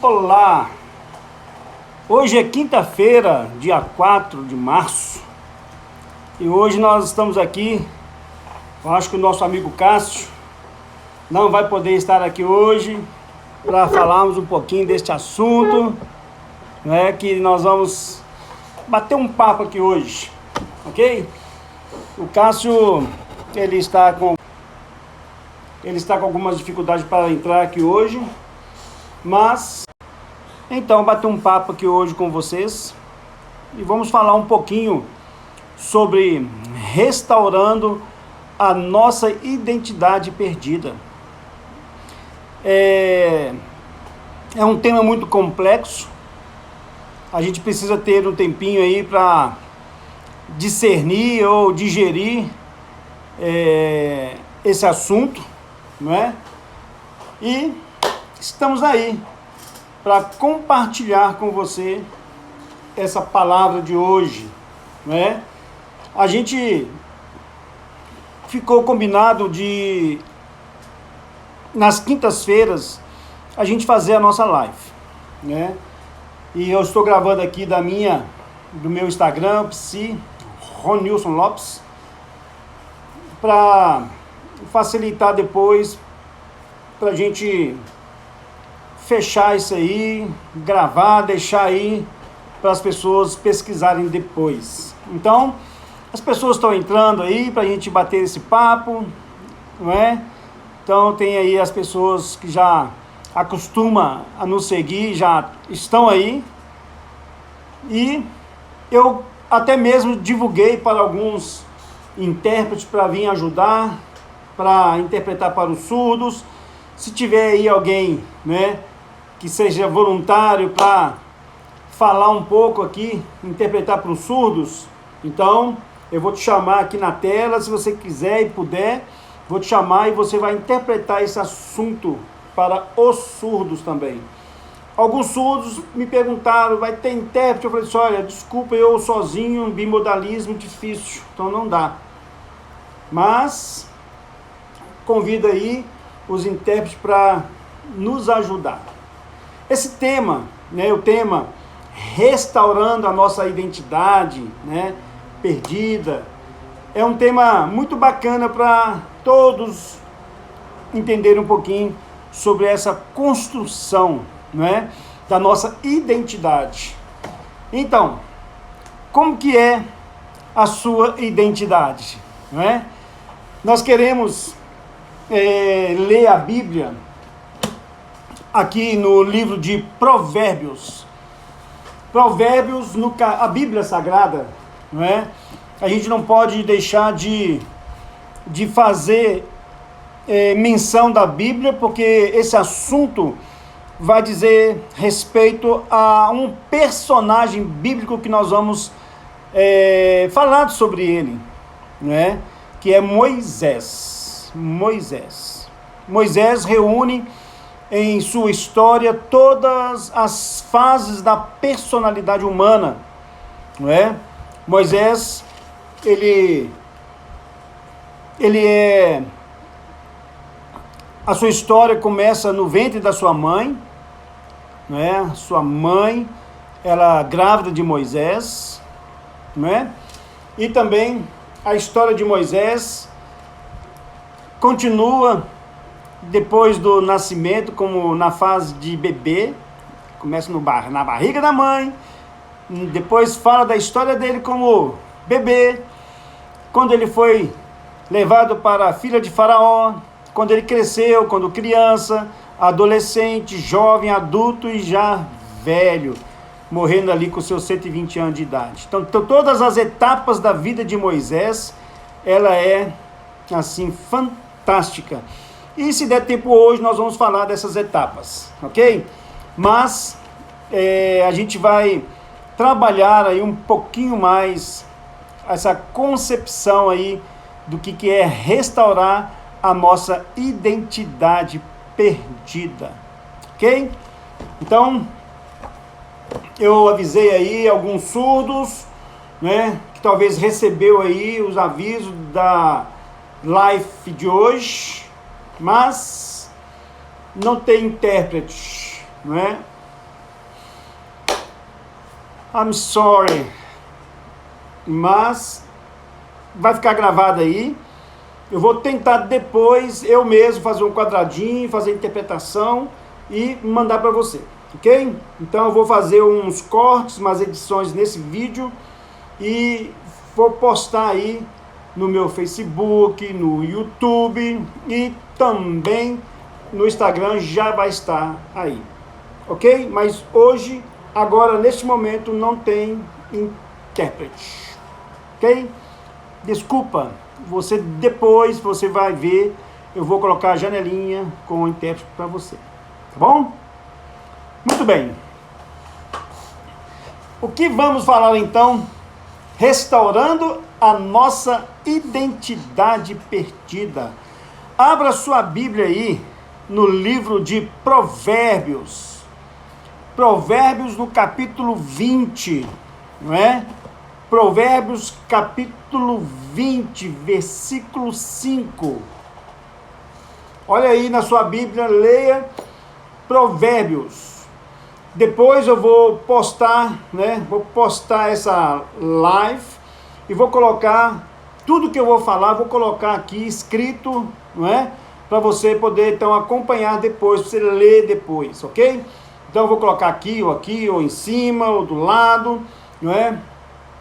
Olá! Hoje é quinta-feira, dia 4 de março, e hoje nós estamos aqui. Eu acho que o nosso amigo Cássio não vai poder estar aqui hoje para falarmos um pouquinho deste assunto, né, que nós vamos bater um papo aqui hoje, ok? O Cássio, ele está com algumas dificuldades para entrar aqui hoje, mas então bater um papo aqui hoje com vocês e vamos falar um pouquinho sobre restaurando a nossa identidade perdida. É um tema muito complexo. A gente precisa ter um tempinho aí para discernir ou digerir esse assunto, não é? E estamos aí para compartilhar com você essa palavra de hoje, não é? A gente ficou combinado de, nas quintas-feiras, a gente fazer a nossa live, né? E eu estou gravando aqui do meu Instagram, Ronilson Lopes, para facilitar depois, para a gente fechar isso aí, gravar, deixar aí para as pessoas pesquisarem depois. Então, as pessoas estão entrando aí para a gente bater esse papo, não é? Então, tem aí as pessoas que já acostumam a nos seguir, já estão aí. E eu até mesmo divulguei para alguns intérpretes para vir ajudar, para interpretar para os surdos. Se tiver aí alguém, né, que seja voluntário para falar um pouco aqui, interpretar para os surdos, então eu vou te chamar aqui na tela, se você quiser e puder, vou te chamar e você vai interpretar esse assunto para os surdos também. Alguns surdos me perguntaram, vai ter intérprete? Eu falei assim, olha, desculpa, eu sozinho, bimodalismo difícil, então não dá. Mas convido aí os intérpretes para nos ajudar. Esse tema, né, o tema restaurando a nossa identidade, né, perdida, é um tema muito bacana para todos entenderem um pouquinho sobre essa construção, né, da nossa identidade. Então, como que é a sua identidade, não é? Nós queremos ler a Bíblia aqui no livro de Provérbios. Provérbios, a Bíblia Sagrada, não é? A gente não pode deixar de fazer menção da Bíblia, porque esse assunto vai dizer respeito a um personagem bíblico que nós vamos falar sobre ele, não é? Que é Moisés. Moisés reúne em sua história todas as fases da personalidade humana, não é? Moisés, a sua história começa no ventre da sua mãe, não é? Sua mãe, ela grávida de Moisés, não é? E também a história de Moisés continua depois do nascimento, como na fase de bebê, começa na barriga da mãe, depois fala da história dele como bebê, quando ele foi levado para a filha de Faraó, quando ele cresceu, quando criança, adolescente, jovem, adulto e já velho, morrendo ali com seus 120 anos de idade. Então todas as etapas da vida de Moisés, ela é assim fantástica. E se der tempo hoje, nós vamos falar dessas etapas, ok? Mas a gente vai trabalhar aí um pouquinho mais essa concepção aí do que é restaurar a nossa identidade perdida, ok? Então, eu avisei aí alguns surdos, né, que talvez recebeu aí os avisos da live de hoje, mas não tem intérprete, não é? I'm sorry. Mas vai ficar gravado aí. Eu vou tentar depois, eu mesmo, fazer um quadradinho, fazer a interpretação e mandar para você, ok? Então eu vou fazer uns cortes, umas edições nesse vídeo e vou postar aí no meu Facebook, no YouTube e também no Instagram, já vai estar aí, ok? Mas hoje, agora, neste momento, não tem intérprete, ok? Desculpa, depois você vai ver, eu vou colocar a janelinha com o intérprete para você, tá bom? Muito bem. O que vamos falar então? Restaurando a nossa identidade perdida. Abra sua Bíblia aí no livro de Provérbios. Provérbios no capítulo 20, não é? Provérbios capítulo 20, versículo 5. Olha aí na sua Bíblia, leia Provérbios. Depois eu vou postar, né? Vou postar essa live e vou colocar tudo que eu vou falar, vou colocar aqui escrito, não é? Para você poder então acompanhar depois, para você ler depois, ok? Então eu vou colocar aqui, ou em cima, ou do lado, não é?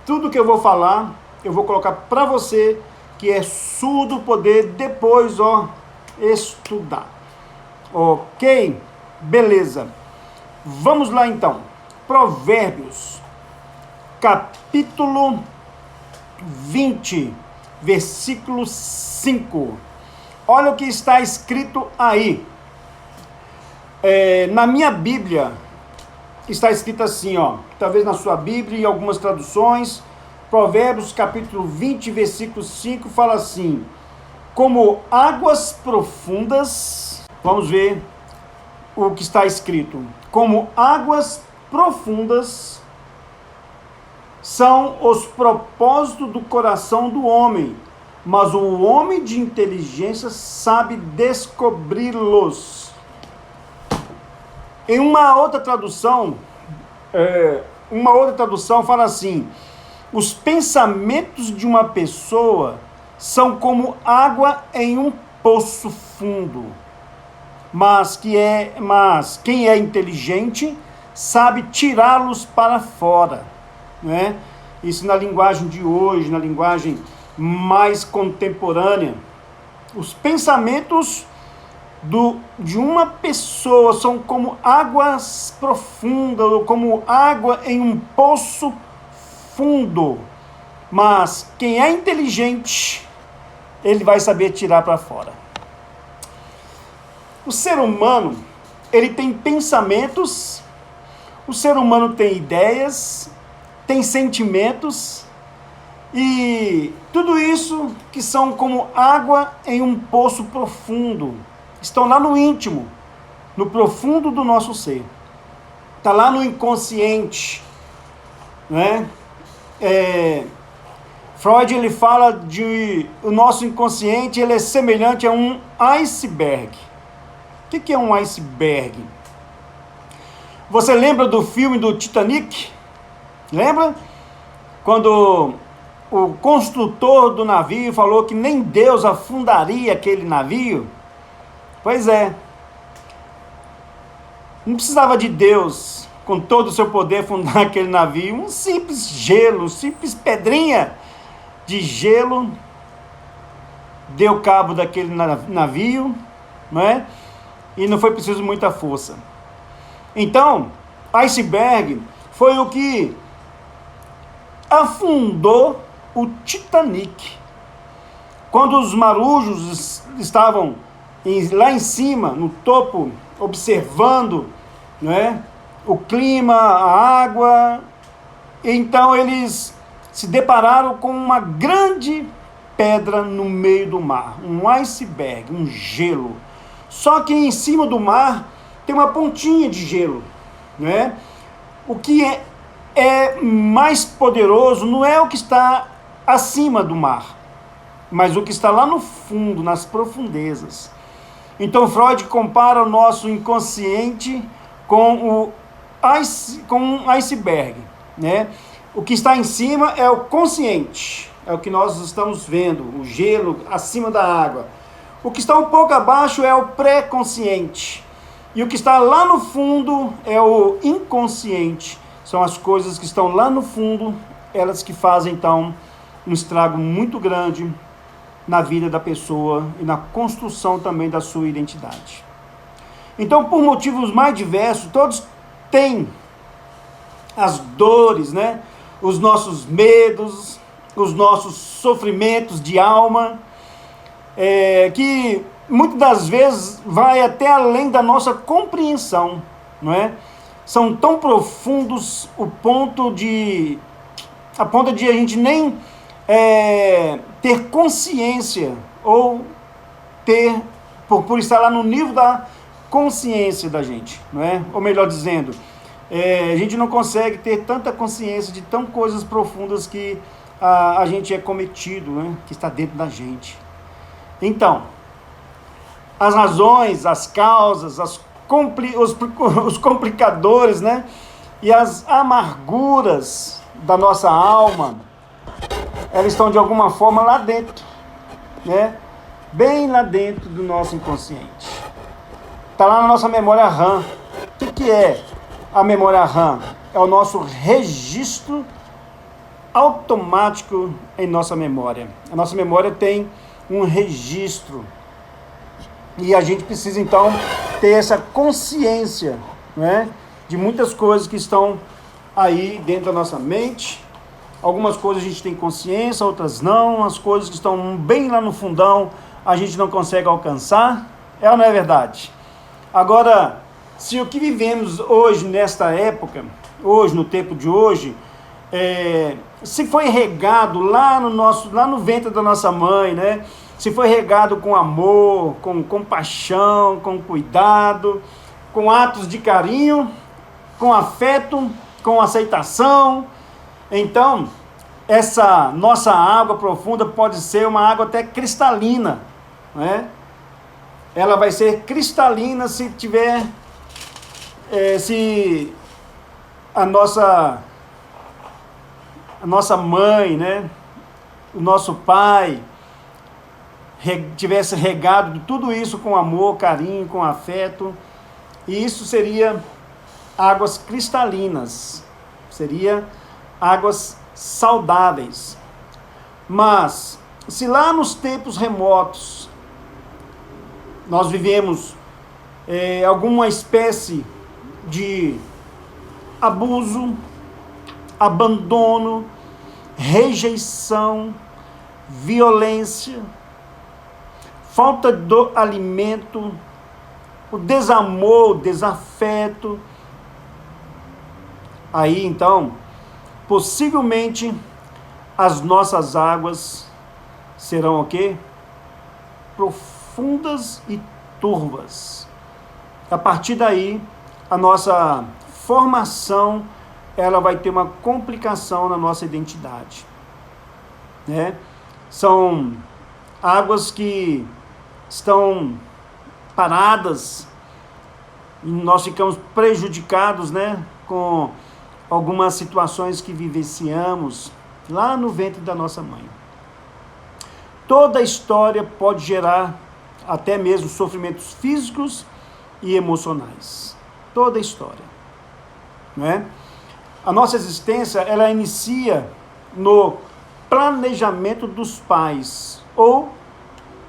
Tudo que eu vou falar, eu vou colocar para você que é surdo poder depois, ó, estudar. Ok? Beleza. Vamos lá então. Provérbios, capítulo 20, versículo 5. Olha o que está escrito aí. Na minha Bíblia, está escrito assim, ó. Talvez na sua Bíblia, em algumas traduções. Provérbios, capítulo 20, versículo 5, fala assim: como águas profundas, vamos ver o que está escrito. Como águas profundas são os propósitos do coração do homem, mas o homem de inteligência sabe descobri-los. Em uma outra tradução fala assim: os pensamentos de uma pessoa são como água em um poço fundo. Mas quem é inteligente sabe tirá-los para fora, né? Isso na linguagem de hoje, na linguagem mais contemporânea. Os pensamentos de uma pessoa são como águas profundas, ou como água em um poço fundo. Mas quem é inteligente, ele vai saber tirar para fora. O ser humano, ele tem pensamentos, o ser humano tem ideias, tem sentimentos, e tudo isso que são como água em um poço profundo, estão lá no íntimo, no profundo do nosso ser. Está lá no inconsciente, né? Freud, ele fala de o nosso inconsciente, ele é semelhante a um iceberg. O que é um iceberg? Você lembra do filme do Titanic? Lembra? Quando o construtor do navio falou que nem Deus afundaria aquele navio? Pois é. Não precisava de Deus, com todo o seu poder, afundar aquele navio. Um simples gelo, simples pedrinha de gelo deu cabo daquele navio, não é? E não foi preciso muita força. Então, iceberg foi o que afundou o Titanic. Quando os marujos estavam lá em cima, no topo, observando, né, o clima, a água, então eles se depararam com uma grande pedra no meio do mar, um iceberg, um gelo. Só que em cima do mar tem uma pontinha de gelo, né? O que é mais poderoso não é o que está acima do mar, mas o que está lá no fundo, nas profundezas. Então Freud compara o nosso inconsciente com um iceberg. né? O que está em cima é o consciente, é o que nós estamos vendo, o gelo acima da água. O que está um pouco abaixo é o pré-consciente. E o que está lá no fundo é o inconsciente. São as coisas que estão lá no fundo, elas que fazem, então, um estrago muito grande na vida da pessoa e na construção também da sua identidade. Então, por motivos mais diversos, todos têm as dores, né? Os nossos medos, os nossos sofrimentos de alma, que muitas das vezes vai até além da nossa compreensão, não é? São tão profundos a ponto de a gente nem ter consciência ou ter, por estar lá no nível da consciência da gente, não é? Ou melhor dizendo, a gente não consegue ter tanta consciência de tão coisas profundas que a gente é cometido, né? Que está dentro da gente. Então, as razões, as causas, os complicadores, né? E as amarguras da nossa alma, elas estão de alguma forma lá dentro, né? Bem lá dentro do nosso inconsciente. Está lá na nossa memória RAM. O que é a memória RAM? É o nosso registro automático em nossa memória. A nossa memória tem um registro. E a gente precisa, então, ter essa consciência, né, de muitas coisas que estão aí dentro da nossa mente. Algumas coisas a gente tem consciência, outras não. As coisas que estão bem lá no fundão, a gente não consegue alcançar. É ou não é verdade? Agora, se o que vivemos hoje, nesta época, hoje, no tempo de hoje, se foi regado lá no ventre da nossa mãe, né? Se foi regado com amor, com compaixão, com cuidado, com atos de carinho, com afeto, com aceitação, então essa nossa água profunda pode ser uma água até cristalina, né? Ela vai ser cristalina se tiver, se a nossa mãe, né, o nosso pai, tivesse regado tudo isso com amor, carinho, com afeto, e isso seria águas cristalinas, seria águas saudáveis. Mas, se lá nos tempos remotos, nós vivemos alguma espécie de abuso, abandono, rejeição, violência, falta do alimento, o desamor, o desafeto, aí então, possivelmente, as nossas águas serão o quê? Profundas e turvas. A partir daí, a nossa formação, ela vai ter uma complicação na nossa identidade, né? São águas que estão paradas e nós ficamos prejudicados, né, com algumas situações que vivenciamos lá no ventre da nossa mãe. Toda a história pode gerar até mesmo sofrimentos físicos e emocionais. Toda a história, né? A nossa existência, ela inicia no planejamento dos pais, ou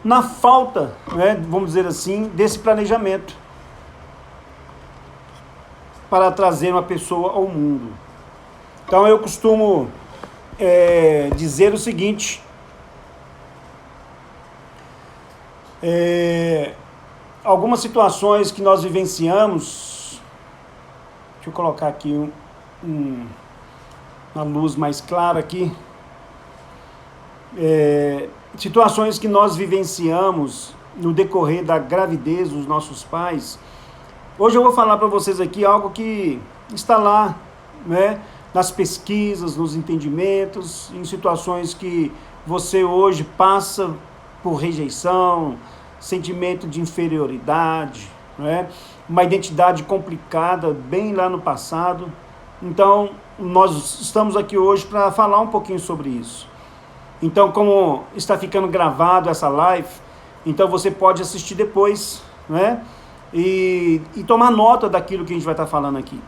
na falta, né, vamos dizer assim, desse planejamento para trazer uma pessoa ao mundo. Então eu costumo dizer o seguinte, algumas situações que nós vivenciamos, deixa eu colocar aqui uma luz mais clara aqui, situações que nós vivenciamos no decorrer da gravidez dos nossos pais. Hoje eu vou falar para vocês aqui algo que está lá, né, nas pesquisas, nos entendimentos, em situações que você hoje passa por rejeição, sentimento de inferioridade, né, uma identidade complicada bem lá no passado, Então, nós estamos aqui hoje para falar um pouquinho sobre isso. Então, como está ficando gravado essa live, então você pode assistir depois, né? E tomar nota daquilo que a gente vai estar falando aqui.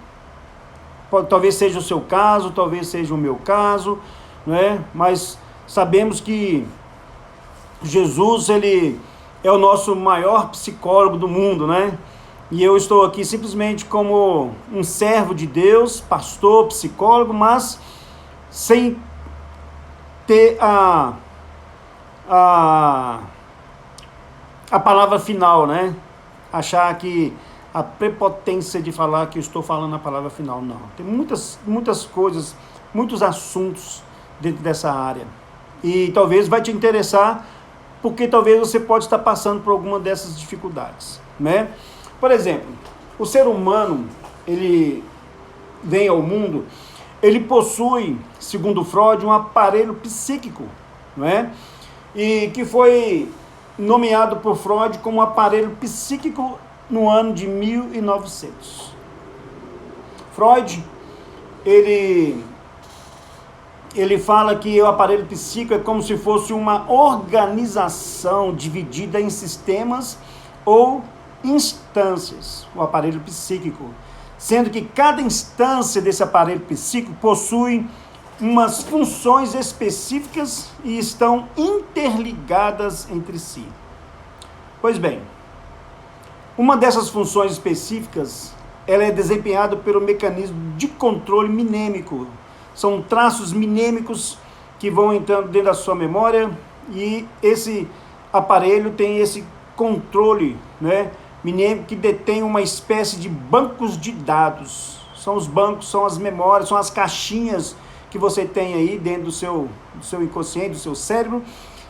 Talvez seja o seu caso, talvez seja o meu caso, né? Mas sabemos que Jesus, ele é o nosso maior psicólogo do mundo, né? E eu estou aqui simplesmente como um servo de Deus, pastor, psicólogo, mas sem ter a palavra final, né? Achar que a prepotência de falar que eu estou falando a palavra final, não. Tem muitas coisas, muitos assuntos dentro dessa área. E talvez vai te interessar, porque talvez você pode estar passando por alguma dessas dificuldades, né? Por exemplo, o ser humano, ele vem ao mundo, ele possui, segundo Freud, um aparelho psíquico, não é? E que foi nomeado por Freud como aparelho psíquico no ano de 1900. Freud, ele fala que o aparelho psíquico é como se fosse uma organização dividida em sistemas ou instâncias, o aparelho psíquico, sendo que cada instância desse aparelho psíquico possui umas funções específicas e estão interligadas entre si. Pois bem, uma dessas funções específicas, ela é desempenhada pelo mecanismo de controle minêmico. São traços minêmicos que vão entrando dentro da sua memória e esse aparelho tem esse controle, né, minêmico, que detém uma espécie de bancos de dados. São os bancos, são as memórias, são as caixinhas que você tem aí dentro do seu inconsciente, do seu cérebro.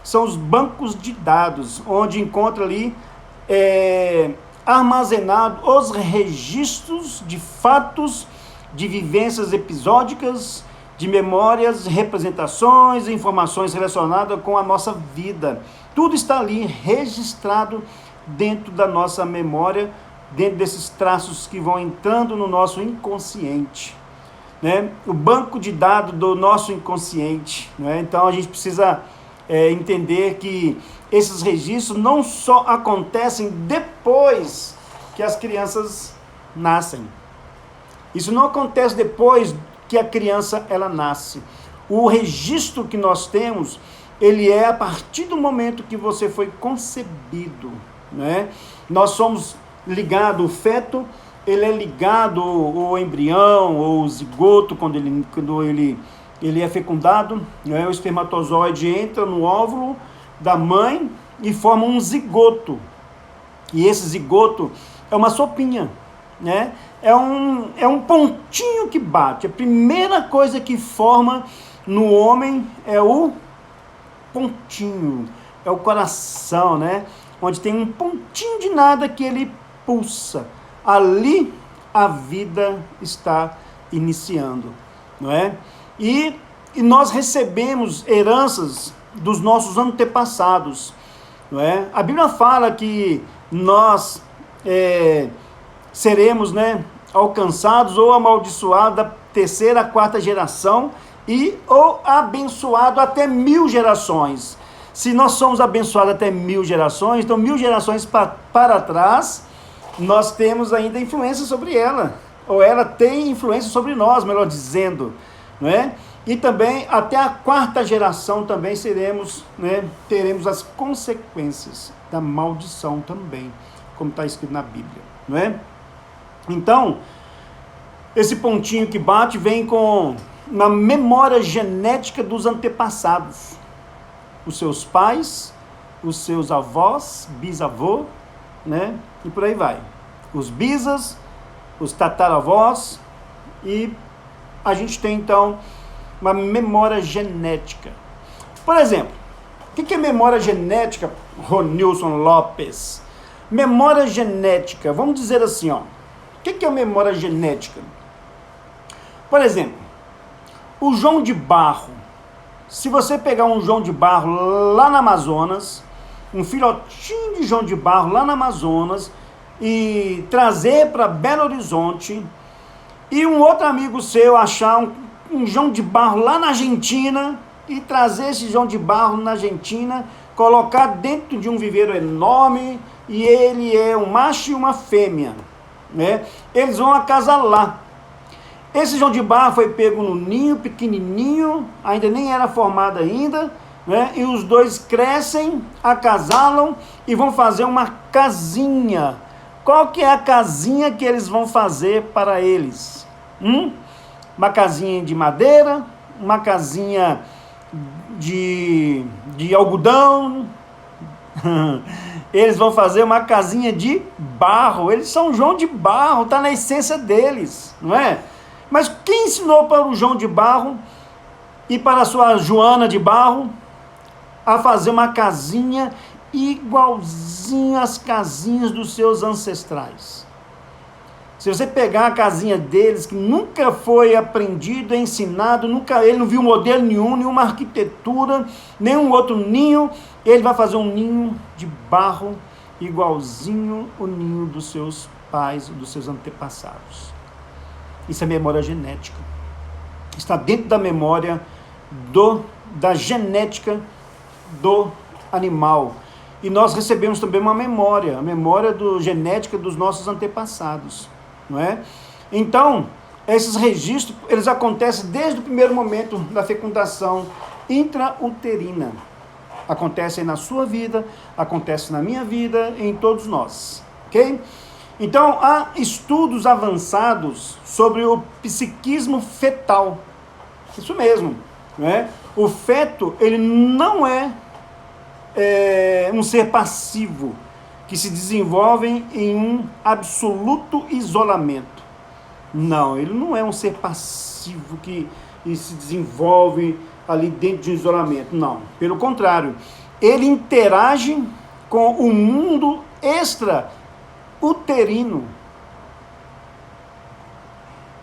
São os bancos de dados, onde encontra ali armazenado os registros de fatos, de vivências episódicas, de memórias, representações, informações relacionadas com a nossa vida. Tudo está ali registrado dentro da nossa memória, dentro desses traços que vão entrando no nosso inconsciente, né? O banco de dados do nosso inconsciente, né? Então a gente precisa entender que esses registros não só acontecem depois que as crianças nascem. Isso não acontece depois que a criança ela nasce. O registro que nós temos, ele é a partir do momento que você foi concebido, né? Nós somos ligados, o feto, ele é ligado ao embrião ou zigoto, quando ele é fecundado, né? O espermatozoide entra no óvulo da mãe e forma um zigoto. E esse zigoto é uma sopinha, né? É um pontinho que bate. A primeira coisa que forma no homem é o pontinho, é o coração, né? Onde tem um pontinho de nada que ele pulsa. Ali a vida está iniciando, não é? E nós recebemos heranças dos nossos antepassados, não é? A Bíblia fala que nós seremos, né, alcançados ou amaldiçoados da terceira a quarta geração ou abençoado até 1000 gerações. Se nós somos abençoados até 1000 gerações, então 1000 gerações para trás, nós temos ainda influência sobre ela, ou ela tem influência sobre nós, melhor dizendo, não é? E também até a quarta geração também seremos, né, teremos as consequências da maldição também, como está escrito na Bíblia, não é? Então, esse pontinho que bate vem na memória genética dos antepassados. Os seus pais, os seus avós, bisavô, né? E por aí vai. Os bisas, os tataravós, e a gente tem então uma memória genética. Por exemplo, o que é memória genética, Ronilson Lopes? Memória genética, vamos dizer assim, ó. O que é memória genética? Por exemplo, o João de Barro. Se você pegar um João de Barro lá no Amazonas, um filhotinho de João de Barro lá no Amazonas, e trazer para Belo Horizonte, e um outro amigo seu achar um João de Barro lá na Argentina e trazer esse João de Barro na Argentina, colocar dentro de um viveiro enorme, e ele é um macho e uma fêmea, né? Eles vão acasalar. Esse João de Barro foi pego no ninho, pequenininho, ainda nem era formado ainda, né? E os dois crescem, acasalam e vão fazer uma casinha. Qual que é a casinha que eles vão fazer para eles? Uma casinha de madeira, uma casinha de algodão. Eles vão fazer uma casinha de barro. Eles são João de Barro, está na essência deles, não é? Mas quem ensinou para o João de Barro e para a sua Joana de Barro a fazer uma casinha igualzinha às casinhas dos seus ancestrais? Se você pegar a casinha deles, que nunca foi aprendido, ensinado, ele não viu modelo nenhum, nenhuma arquitetura, nenhum outro ninho, ele vai fazer um ninho de barro igualzinho o ninho dos seus pais, dos seus antepassados. Isso é memória genética. Está dentro da memória da genética do animal. E nós recebemos também uma memória, a memória genética dos nossos antepassados, não é? Então, esses registros, eles acontecem desde o primeiro momento da fecundação intrauterina. Acontecem na sua vida, acontece na minha vida, em todos nós, ok? Então, há estudos avançados sobre o psiquismo fetal. Isso mesmo, né? O feto, ele não é um ser passivo, que se desenvolve em um absoluto isolamento. Não, ele não é um ser passivo que se desenvolve ali dentro de um isolamento. Não, pelo contrário, ele interage com o mundo extra-uterino.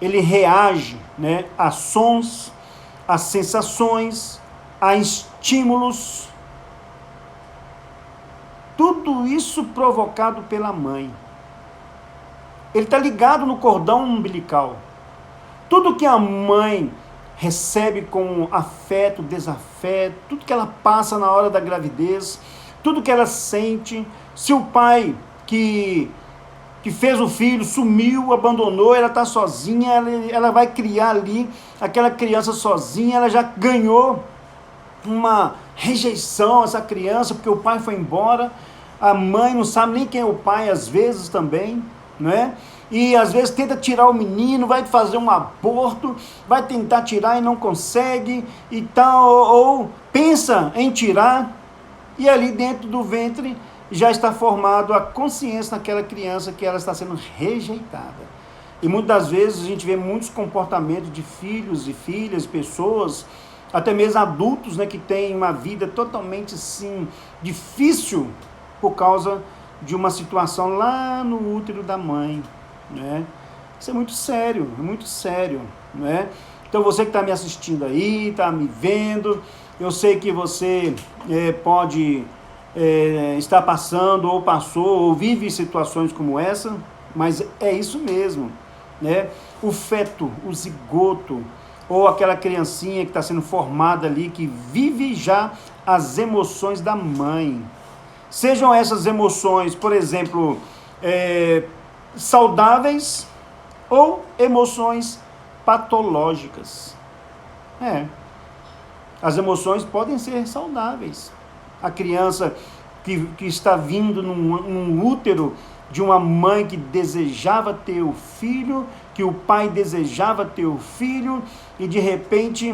Ele reage, né, a sons, a sensações, a estímulos. Tudo isso provocado pela mãe. Ele está ligado no cordão umbilical. Tudo que a mãe recebe com afeto, desafeto, tudo que ela passa na hora da gravidez, tudo que ela sente. Se o pai que fez o filho sumiu, abandonou, ela está sozinha, ela vai criar ali aquela criança sozinha, ela já ganhou uma rejeição, essa criança, porque o pai foi embora. A mãe não sabe nem quem é o pai, às vezes também, né? E às vezes tenta tirar o menino, vai fazer um aborto, vai tentar tirar e não consegue, e tal, ou pensa em tirar, e ali dentro do ventre já está formado a consciência naquela criança que ela está sendo rejeitada. E muitas vezes a gente vê muitos comportamentos de filhos e filhas, pessoas, até mesmo adultos, né, que têm uma vida totalmente assim, difícil por causa de uma situação lá no útero da mãe, né? Isso é muito sério, né? Então você que está me assistindo aí, está me vendo, eu sei que você pode estar passando, ou passou, ou vive situações como essa, mas é isso mesmo, né? O feto, o zigoto, ou aquela criancinha que está sendo formada ali, que vive já as emoções da mãe. Sejam essas emoções, por exemplo, saudáveis ou emoções patológicas. As emoções podem ser saudáveis. A criança que está vindo num útero de uma mãe que desejava ter o filho, que o pai desejava ter o filho, e de repente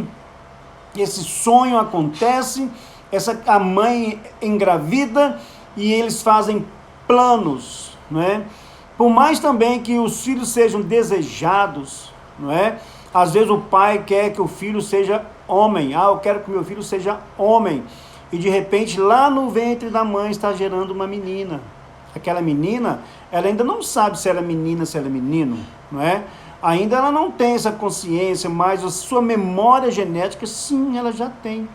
esse sonho acontece, a mãe engravida, e eles fazem planos, não é? Por mais também que os filhos sejam desejados, não é? Às vezes o pai quer que o filho seja homem. Eu quero que meu filho seja homem. E de repente lá no ventre da mãe está gerando uma menina. Aquela menina, ela ainda não sabe se ela é menina, se ela é menino, não é? Ainda ela não tem essa consciência, mas a sua memória genética, sim, ela já tem.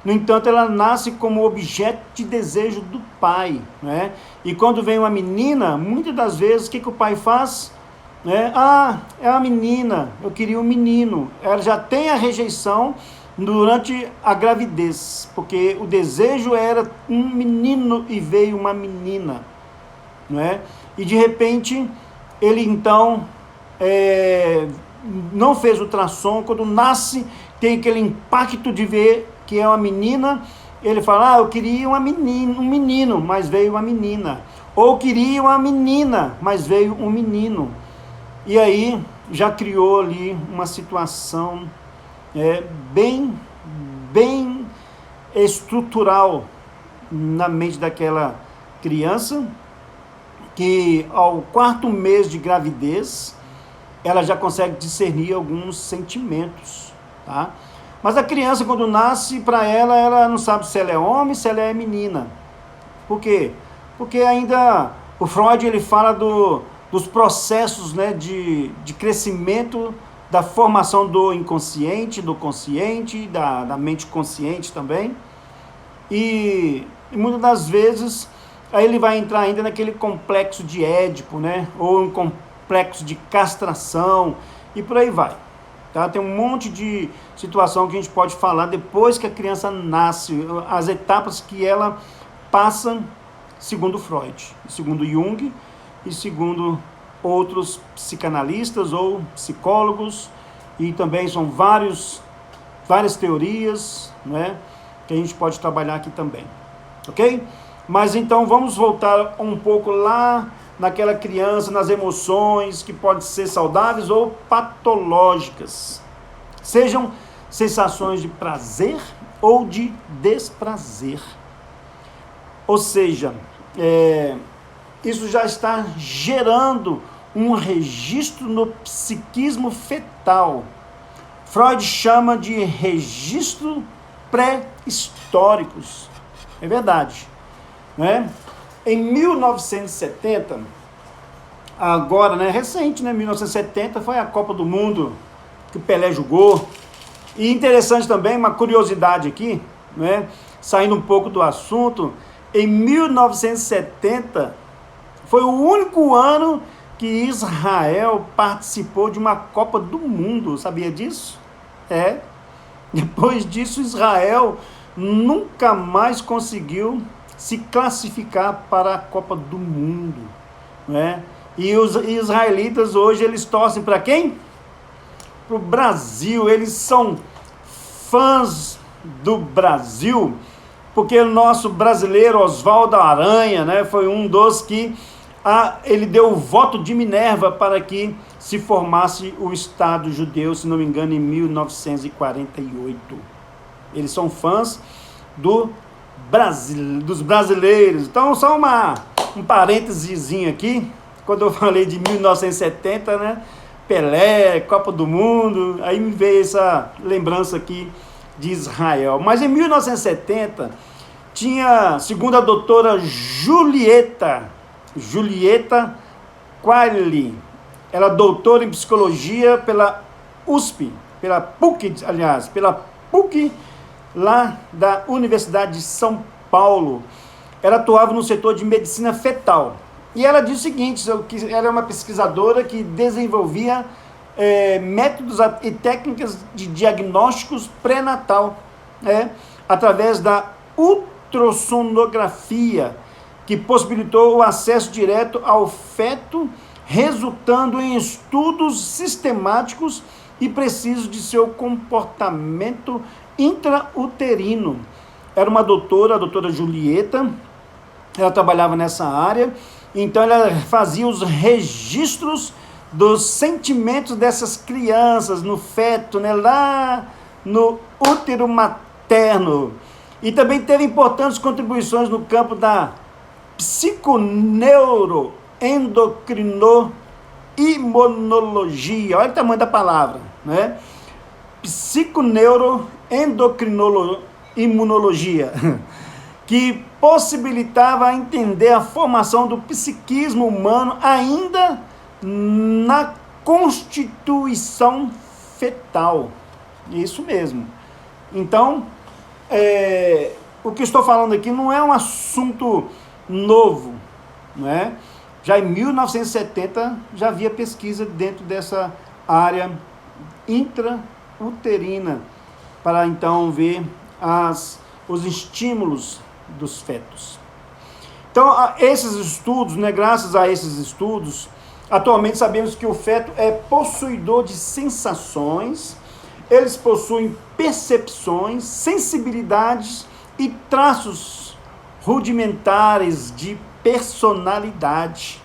No entanto, ela nasce como objeto de desejo do pai, né? E quando vem uma menina, muitas das vezes, o que o pai faz? né? Ah, é uma menina, eu queria um menino. Ela já tem a rejeição durante a gravidez, porque o desejo era um menino e veio uma menina, não é? E de repente ele então não fez ultrassom. Quando nasce, tem aquele impacto de ver que é uma menina. Ele fala, eu queria um menino, mas veio uma menina. Ou queria uma menina, mas veio um menino. E aí já criou ali uma situação bem estrutural na mente daquela criança, que ao 4º mês de gravidez, ela já consegue discernir alguns sentimentos, tá? Mas a criança, quando nasce, para ela não sabe se ela é homem, se ela é menina. Por quê? Porque ainda o Freud ele fala dos processos, né, de crescimento, da formação do inconsciente, do consciente, da mente consciente também. E muitas das vezes aí ele vai entrar ainda naquele complexo de Édipo, né? Ou um complexo de castração e por aí vai. Tá? Tem um monte de situação que a gente pode falar depois que a criança nasce, as etapas que ela passa, segundo Freud, segundo Jung e segundo outros psicanalistas ou psicólogos, e também são várias teorias, né, que a gente pode trabalhar aqui também, ok? Mas então vamos voltar um pouco lá naquela criança, nas emoções que podem ser saudáveis ou patológicas, sejam sensações de prazer ou de desprazer. Ou seja, isso já está gerando um registro no psiquismo fetal. Freud chama de registro pré-históricos. É verdade, né? Em 1970, agora, né, recente, né, 1970 foi a Copa do Mundo que o Pelé jogou. E interessante também, uma curiosidade aqui, né, saindo um pouco do assunto, em 1970 foi o único ano que Israel participou de uma Copa do Mundo, sabia disso? Depois disso, Israel nunca mais conseguiu se classificar para a Copa do Mundo, né? E os israelitas hoje, eles torcem para quem? Para o Brasil. Eles são fãs do Brasil, porque o nosso brasileiro Oswaldo Aranha, né, foi um dos que ele deu o voto de Minerva para que se formasse o Estado judeu, se não me engano, em 1948. Eles são fãs dos brasileiros. Então, só um parênteses aqui, quando eu falei de 1970, né, Pelé, Copa do Mundo, aí me veio essa lembrança aqui de Israel. Mas em 1970, tinha, segundo a doutora Julieta Quayle, ela é doutora em psicologia pela USP, pela PUC, lá da Universidade de São Paulo. Ela atuava no setor de medicina fetal. E ela diz o seguinte, que ela é uma pesquisadora que desenvolvia métodos e técnicas de diagnósticos pré-natal, através da ultrassonografia, que possibilitou o acesso direto ao feto, resultando em estudos sistemáticos e precisos de seu comportamento intrauterino. Era uma doutora, a doutora Julieta, ela trabalhava nessa área, então ela fazia os registros dos sentimentos dessas crianças no feto, né, lá no útero materno. E também teve importantes contribuições no campo da psiconeuroendocrinologia. Olha o tamanho da palavra, né? Psiconeuroendocrinologia, que possibilitava entender a formação do psiquismo humano ainda na constituição fetal. Isso mesmo. Então, o que estou falando aqui não é um assunto novo, né? Já em 1970 já havia pesquisa dentro dessa área intrauterina, para então ver os estímulos dos fetos. Então, esses estudos, né, graças a esses estudos, atualmente sabemos que o feto é possuidor de sensações, eles possuem percepções, sensibilidades e traços rudimentares de personalidade,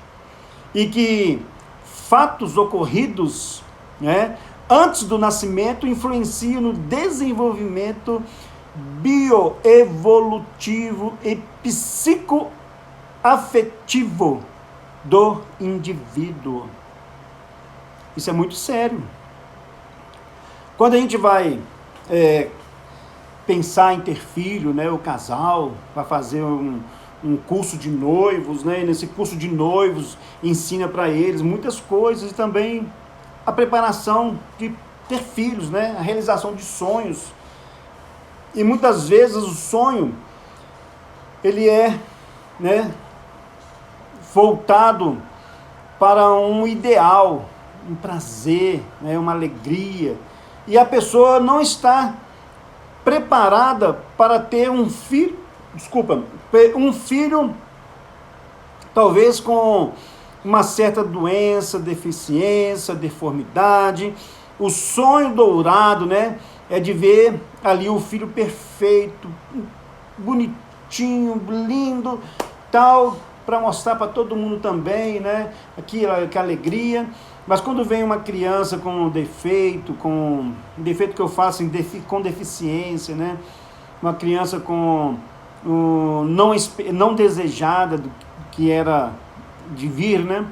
e que fatos ocorridos, né, antes do nascimento influenciam no desenvolvimento bioevolutivo e psicoafetivo do indivíduo. Isso é muito sério. Quando a gente vai pensar em ter filho, né, o casal vai fazer um curso de noivos, né, e nesse curso de noivos ensina para eles muitas coisas, e também a preparação de ter filhos, né, a realização de sonhos. E muitas vezes o sonho, ele é, né, voltado para um ideal, um prazer, né, uma alegria. E a pessoa não está preparada para ter um filho, talvez com uma certa doença, deficiência, deformidade. O sonho dourado, né, é de ver ali o filho perfeito, bonitinho, lindo, tal, para mostrar para todo mundo também, né, que alegria. Mas quando vem uma criança com defeito que eu faço com deficiência, né, uma criança com não desejada, do que era de vir, né,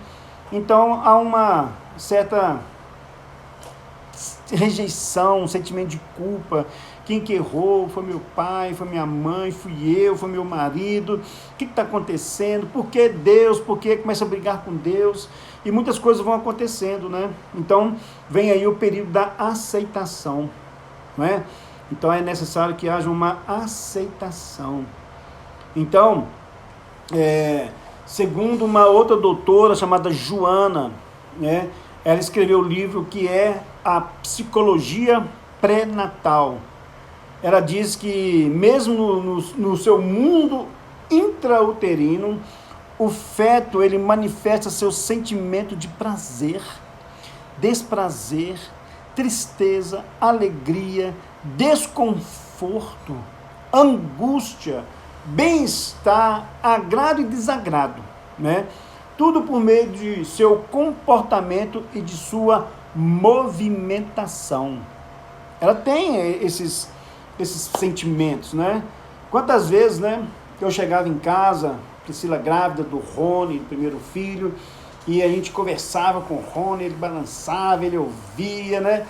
então há uma certa rejeição, um sentimento de culpa. Quem que errou? Foi meu pai, foi minha mãe, fui eu, foi meu marido. O que está acontecendo? Por que Deus? Por que começa a brigar com Deus? E muitas coisas vão acontecendo, né? Então, vem aí o período da aceitação, não é? Então, é necessário que haja uma aceitação. Então, segundo uma outra doutora chamada Joana, né? Ela escreveu o livro que é a Psicologia Pré-Natal. Ela diz que mesmo no seu mundo intrauterino, o feto ele manifesta seu sentimento de prazer, desprazer, tristeza, alegria, desconforto, angústia, bem-estar, agrado e desagrado, né? Tudo por meio de seu comportamento e de sua movimentação. Ela tem esses sentimentos, né? Quantas vezes, né, eu chegava em casa, Priscila grávida do Rony, do primeiro filho, e a gente conversava com o Rony, ele balançava, ele ouvia, né?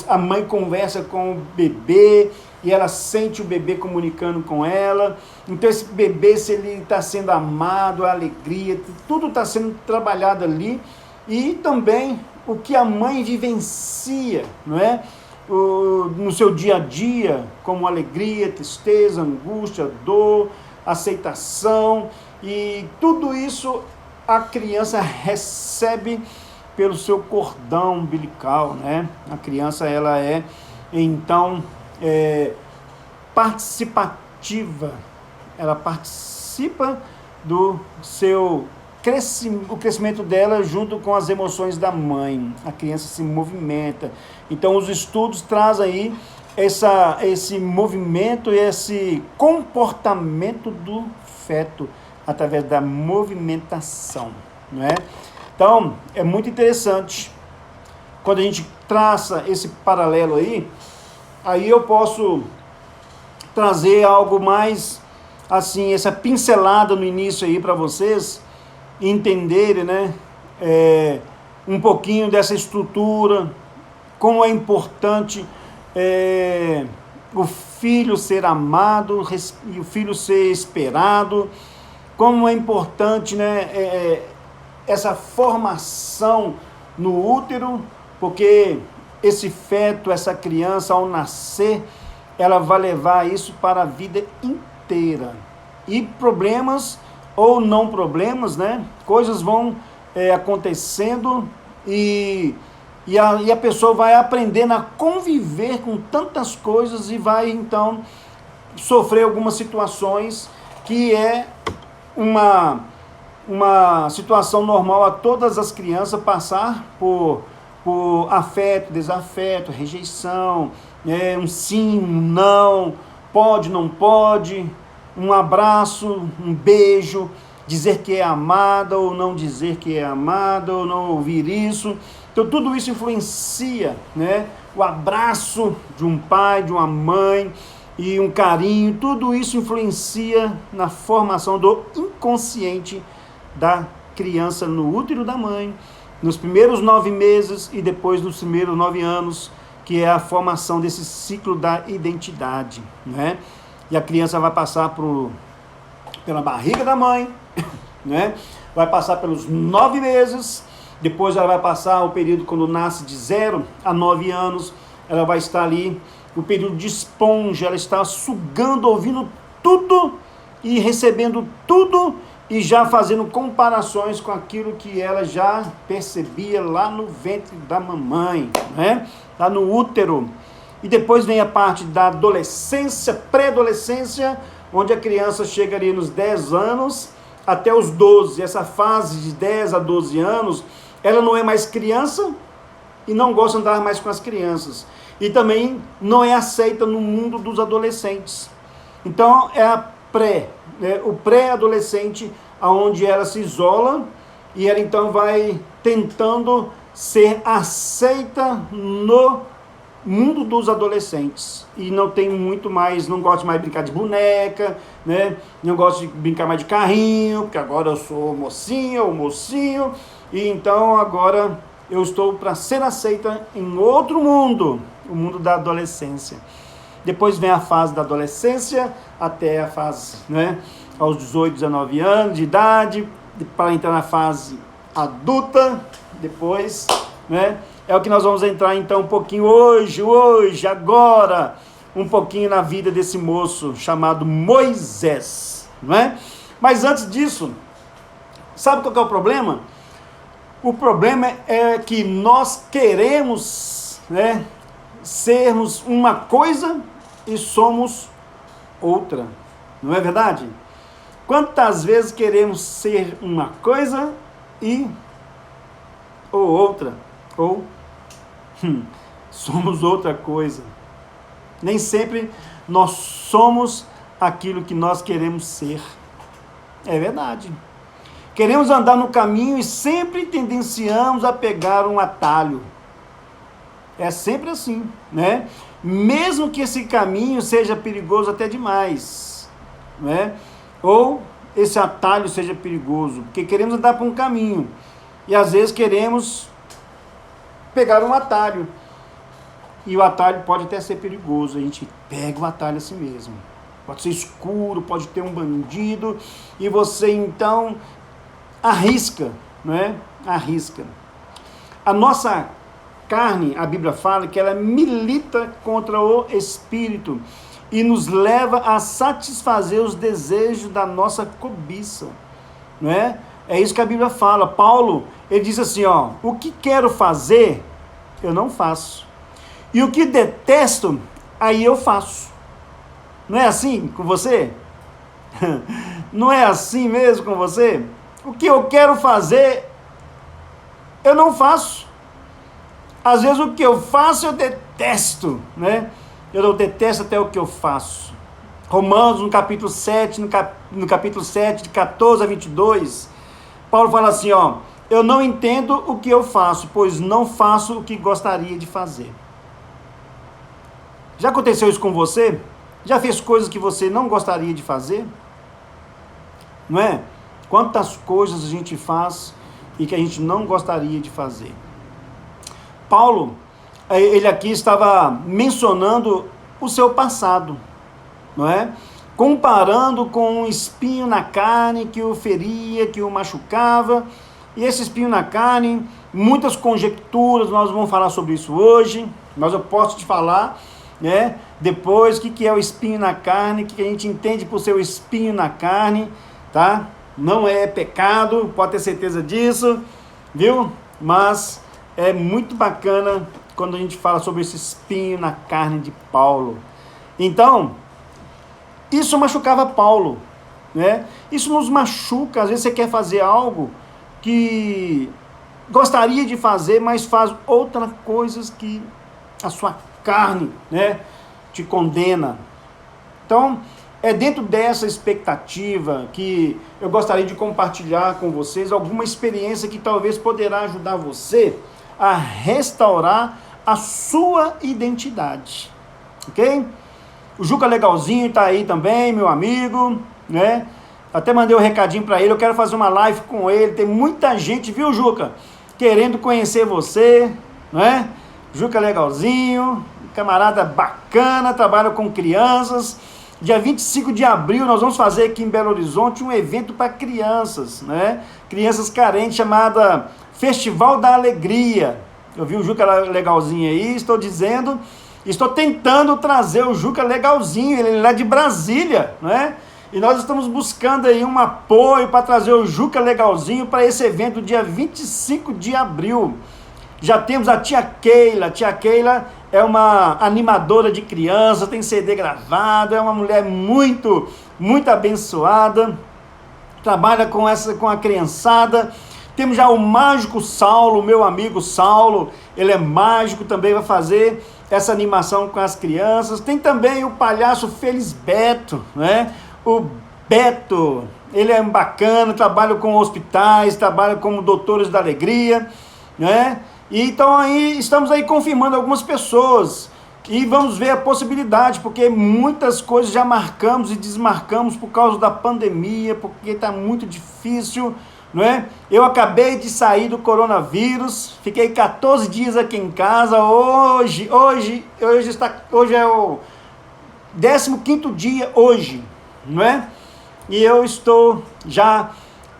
A mãe conversa com o bebê, e ela sente o bebê comunicando com ela. Então esse bebê, se ele está sendo amado, a alegria, tudo está sendo trabalhado ali. E também o que a mãe vivencia, não é? No seu dia a dia, como alegria, tristeza, angústia, dor, aceitação. E tudo isso a criança recebe pelo seu cordão umbilical, né? A criança, ela é, então, participativa, ela participa do seu o crescimento dela junto com as emoções da mãe. A criança se movimenta. Então os estudos trazem aí esse movimento e esse comportamento do feto através da movimentação, não é? Então é muito interessante quando a gente traça esse paralelo aí eu posso trazer algo mais assim, essa pincelada no início aí para vocês entenderem, né, um pouquinho dessa estrutura, como é importante o filho ser amado e o filho ser esperado, como é importante, né, essa formação no útero, porque esse feto, essa criança, ao nascer, ela vai levar isso para a vida inteira. E problemas ou não problemas, né? Coisas vão acontecendo e a pessoa vai aprendendo a conviver com tantas coisas e vai, então, sofrer algumas situações que é uma situação normal a todas as crianças passar por afeto, desafeto, rejeição, um sim, um não, pode, não pode, um abraço, um beijo, dizer que é amada ou não dizer que é amada, ou não ouvir isso. Então tudo isso influencia, né? O abraço de um pai, de uma mãe e um carinho, tudo isso influencia na formação do inconsciente da criança no útero da mãe, nos primeiros 9 meses e depois nos primeiros 9 anos, que é a formação desse ciclo da identidade, né? E a criança vai passar pela barriga da mãe, né? Vai passar pelos 9 meses, depois ela vai passar o período quando nasce de 0 a 9 anos, ela vai estar ali, o período de esponja, ela está sugando, ouvindo tudo e recebendo tudo e já fazendo comparações com aquilo que ela já percebia lá no ventre da mamãe, né? Lá no útero. E depois vem a parte da adolescência, pré-adolescência, onde a criança chega ali nos 10 anos até os 12. Essa fase de 10 a 12 anos, ela não é mais criança e não gosta de andar mais com as crianças. E também não é aceita no mundo dos adolescentes. Então é a o pré-adolescente, onde ela se isola e ela então vai tentando ser aceita no mundo dos adolescentes. E não tem muito mais, não gosta mais de brincar de boneca, né? Não gosta de brincar mais de carrinho, porque agora eu sou mocinha ou mocinho, e então agora eu estou para ser aceita em outro mundo, o mundo da adolescência. Depois vem a fase da adolescência, até a fase, né, aos 18, 19 anos de idade, para entrar na fase adulta, depois, né, é o que nós vamos entrar então um pouquinho hoje, agora, um pouquinho na vida desse moço chamado Moisés, não é? Mas antes disso, sabe qual que é o problema? O problema é que nós queremos, né, sermos uma coisa e somos outra, não é verdade? Quantas vezes queremos ser uma coisa ou outra, ou somos outra coisa. Nem sempre nós somos aquilo que nós queremos ser. É verdade. Queremos andar no caminho e sempre tendenciamos a pegar um atalho. É sempre assim, né? Mesmo que esse caminho seja perigoso até demais, né? Ou esse atalho seja perigoso, porque queremos andar por um caminho e às vezes queremos pegar um atalho. E o atalho pode até ser perigoso, a gente pega o atalho assim mesmo. Pode ser escuro, pode ter um bandido e você então arrisca, né? Arrisca. A nossa carne, a Bíblia fala que ela milita contra o espírito e nos leva a satisfazer os desejos da nossa cobiça, não é? É isso que a Bíblia fala. Paulo, ele diz assim, ó, o que quero fazer, eu não faço. E o que detesto, aí eu faço. Não é assim com você? Não é assim mesmo com você? O que eu quero fazer, eu não faço. Às vezes o que eu faço eu detesto, né? Eu detesto até o que eu faço. Romanos, no capítulo 7, no capítulo 7, de 14 a 22, Paulo fala assim, ó, eu não entendo o que eu faço, pois não faço o que gostaria de fazer. Já aconteceu isso com você? Já fez coisas que você não gostaria de fazer? Não é? Quantas coisas a gente faz e que a gente não gostaria de fazer. Paulo, ele aqui estava mencionando o seu passado, não é? Comparando com um espinho na carne que o feria, que o machucava. E esse espinho na carne, muitas conjecturas, nós vamos falar sobre isso hoje, mas eu posso te falar, né? Depois, o que é o espinho na carne, o que a gente entende por ser o espinho na carne, tá? não é pecado, pode ter certeza disso, viu? Mas é muito bacana quando a gente fala sobre esse espinho na carne de Paulo. Então, isso machucava Paulo, né? Isso nos machuca. Às vezes você quer fazer algo que gostaria de fazer, mas faz outras coisas que a sua carne, né, te condena. Então, é dentro dessa expectativa que eu gostaria de compartilhar com vocês alguma experiência que talvez poderá ajudar você a restaurar a sua identidade, ok? O Juca Legalzinho está aí também, meu amigo, né? Até mandei um recadinho para ele, eu quero fazer uma live com ele, tem muita gente, viu, Juca, querendo conhecer você, né? Juca Legalzinho, camarada bacana, trabalha com crianças. Dia 25 de abril nós vamos fazer aqui em Belo Horizonte um evento para crianças, né? Crianças carentes, chamada Festival da Alegria. Eu vi o Juca Legalzinho aí, estou tentando trazer o Juca Legalzinho, ele é lá de Brasília, né? E nós estamos buscando aí um apoio para trazer o Juca Legalzinho para esse evento dia 25 de abril. Já temos a tia Keila. Tia Keila é uma animadora de crianças, tem CD gravado, é uma mulher muito, muito abençoada, trabalha com a criançada. Temos já o mágico Saulo, meu amigo Saulo, ele é mágico também, vai fazer essa animação com as crianças. Tem também o palhaço Felisbeto, né? O Beto, ele é bacana, trabalha com hospitais, trabalha como doutores da alegria, né? E então aí estamos aí confirmando algumas pessoas e vamos ver a possibilidade, porque muitas coisas já marcamos e desmarcamos por causa da pandemia, porque está muito difícil, não é? Eu acabei de sair do coronavírus, fiquei 14 dias aqui em casa, hoje é o 15º dia hoje, não é? E eu estou já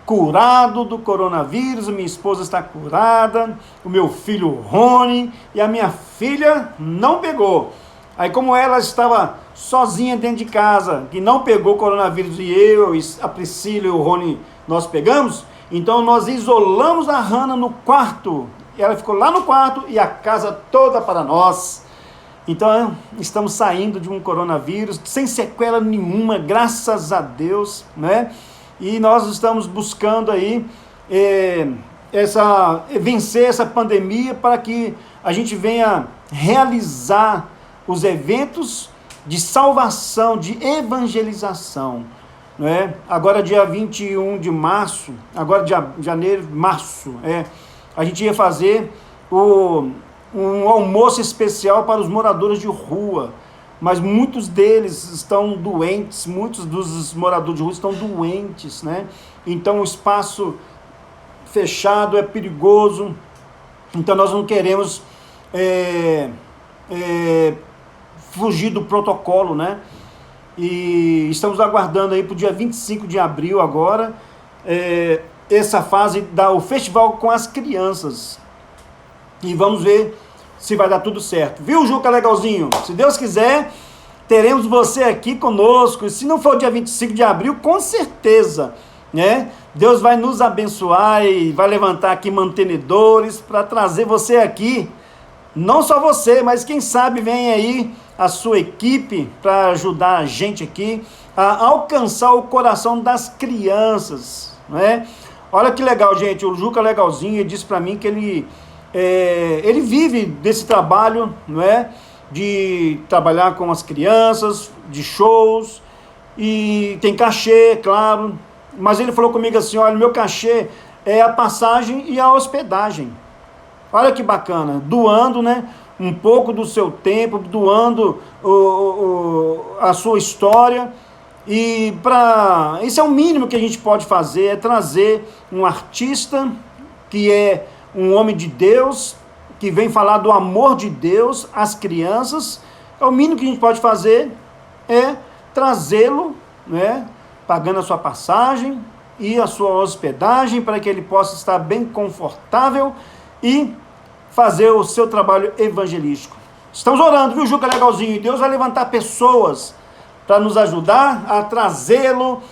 curado do coronavírus, minha esposa está curada, o meu filho Rony e a minha filha não pegou. Aí como ela estava sozinha dentro de casa, que não pegou coronavírus e a Priscila e o Rony nós pegamos, então nós isolamos a Hannah no quarto. Ela ficou lá no quarto e a casa toda para nós. Então estamos saindo de um coronavírus sem sequela nenhuma, graças a Deus, né? E nós estamos buscando aí vencer essa pandemia para que a gente venha realizar os eventos de salvação, de evangelização, né? Agora dia 21 de março, agora março, a gente ia fazer um almoço especial para os moradores de rua, mas muitos deles estão doentes, muitos dos moradores de rua estão doentes, né? Então o espaço fechado é perigoso, então nós não queremos fugir do protocolo, né? E estamos aguardando aí para o dia 25 de abril agora, essa fase o festival com as crianças, e vamos ver se vai dar tudo certo. Viu, Juca Legalzinho? Se Deus quiser, teremos você aqui conosco. E se não for dia 25 de abril, com certeza, né? Deus vai nos abençoar e vai levantar aqui mantenedores para trazer você aqui. Não só você, mas quem sabe vem aí a sua equipe para ajudar a gente aqui a alcançar o coração das crianças, né? Olha que legal, gente. O Juca Legalzinho disse para mim que ele vive desse trabalho, não é? De trabalhar com as crianças, de shows, e tem cachê, claro, mas ele falou comigo assim, olha, meu cachê é a passagem e a hospedagem. Olha que bacana, doando, né, um pouco do seu tempo, doando a sua história, e isso é o mínimo que a gente pode fazer, é trazer um artista que é um homem de Deus, que vem falar do amor de Deus às crianças. O mínimo que a gente pode fazer é trazê-lo, né, pagando a sua passagem e a sua hospedagem, para que ele possa estar bem confortável e fazer o seu trabalho evangelístico. Estamos orando, viu, Juca Legalzinho? Deus vai levantar pessoas para nos ajudar a trazê-lo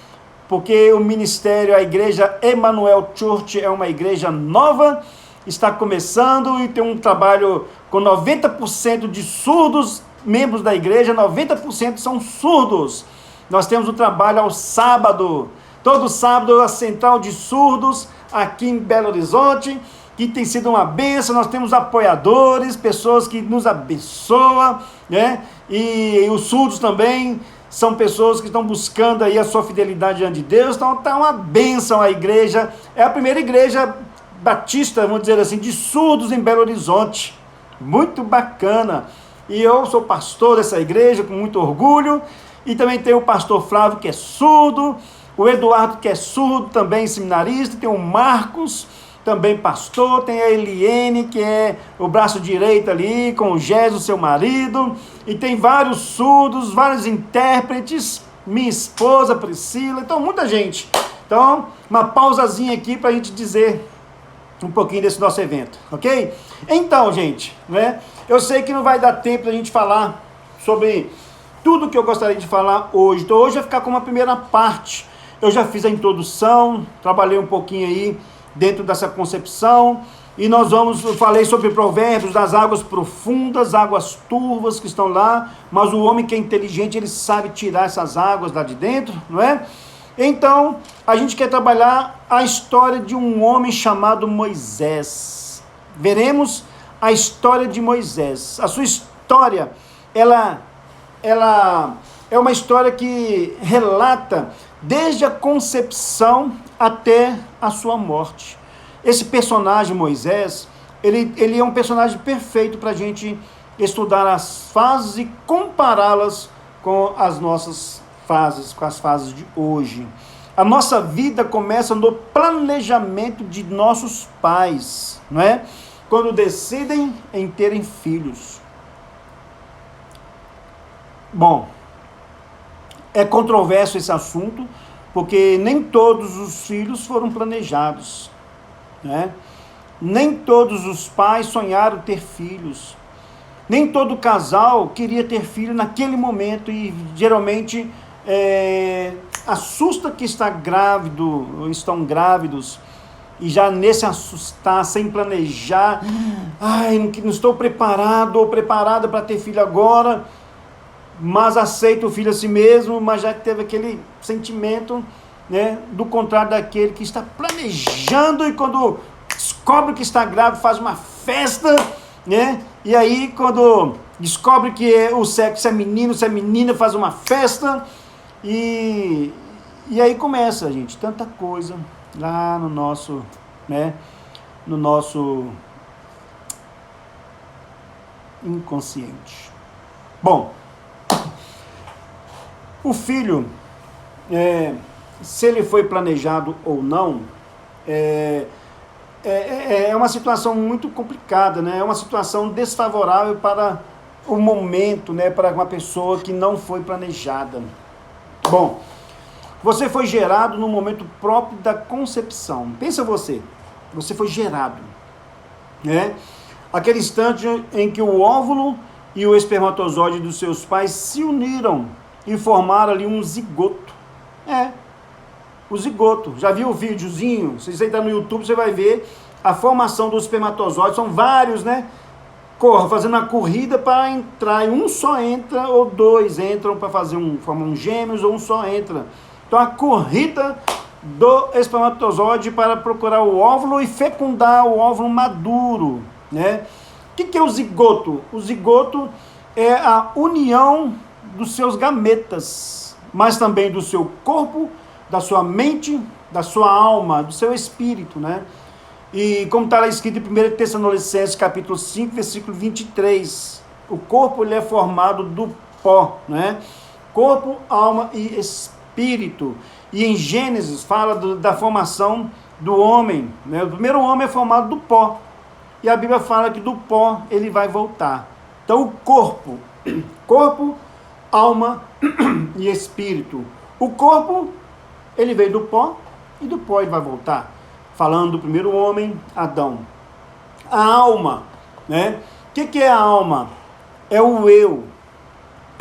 porque o ministério, a igreja Emmanuel Church é uma igreja nova, está começando e tem um trabalho com 90% de surdos, membros da igreja, 90% são surdos. Nós temos o trabalho ao sábado, todo sábado a central de surdos aqui em Belo Horizonte, que tem sido uma bênção. Nós temos apoiadores, pessoas que nos abençoam, né? E os surdos também são pessoas que estão buscando aí a sua fidelidade diante de Deus. Então está uma bênção a igreja, é a primeira igreja batista, vamos dizer assim, de surdos em Belo Horizonte, muito bacana. E eu sou pastor dessa igreja com muito orgulho, e também tem o pastor Flávio, que é surdo, o Eduardo, que é surdo, também seminarista, tem o Marcos, também pastor, tem a Eliene, que é o braço direito ali, com o Gésio, seu marido, e tem vários surdos, vários intérpretes, minha esposa Priscila, então muita gente. Então, uma pausazinha aqui para a gente dizer um pouquinho desse nosso evento, ok? Então, gente, né, eu sei que não vai dar tempo da gente falar sobre tudo que eu gostaria de falar hoje, então hoje vai ficar com uma primeira parte. Eu já fiz a introdução, trabalhei um pouquinho aí dentro dessa concepção, e eu falei sobre provérbios das águas profundas, águas turvas que estão lá, mas o homem que é inteligente, ele sabe tirar essas águas lá de dentro, não é? Então, a gente quer trabalhar a história de um homem chamado Moisés. Veremos a história de Moisés. A sua história, ela é uma história que relata desde a concepção até a sua morte. Esse personagem, Moisés, ele é um personagem perfeito para a gente estudar as fases e compará-las com as nossas fases, com as fases de hoje. A nossa vida começa no planejamento de nossos pais, não é? Quando decidem em terem filhos. Bom, é controverso esse assunto, porque nem todos os filhos foram planejados, né? Nem todos os pais sonharam ter filhos. Nem todo casal queria ter filho naquele momento, e geralmente assusta que está grávido, ou estão grávidos, e já nesse assustar, sem planejar, não estou preparado ou preparada para ter filho agora, mas aceita o filho a si mesmo, mas já teve aquele sentimento, né, do contrário daquele que está planejando, e quando descobre que está grávido, faz uma festa, né? E aí quando descobre que o sexo é menino, se é menina, faz uma festa, e aí começa, gente, tanta coisa lá no nosso, né, no nosso inconsciente. Bom, o filho, se ele foi planejado ou não, é uma situação muito complicada, né? É uma situação desfavorável para o momento, né? Para uma pessoa que não foi planejada. Bom, você foi gerado no momento próprio da concepção. Pensa você foi gerado, né? Aquele instante em que o óvulo e o espermatozoide dos seus pais se uniram e formaram ali um zigoto. O zigoto. Já viu o videozinho? Se você entrar no YouTube, você vai ver a formação do espermatozoide. São vários, né? Fazendo uma corrida para entrar. E um só entra, ou dois entram para formar um gêmeos, ou um só entra. Então, a corrida do espermatozoide para procurar o óvulo e fecundar o óvulo maduro, né? O que é o zigoto? O zigoto é a união dos seus gametas, mas também do seu corpo, da sua mente, da sua alma, do seu espírito, né? E como está lá escrito em 1 Tessalonicenses, capítulo 5, versículo 23, o corpo ele é formado do pó, né? Corpo, alma e espírito. E em Gênesis fala da formação do homem, né? O primeiro homem é formado do pó, e a Bíblia fala que do pó ele vai voltar. Então o corpo, alma e espírito. O corpo, ele veio do pó, e do pó ele vai voltar. Falando do primeiro homem, Adão. A alma, né? O que é a alma? É o eu.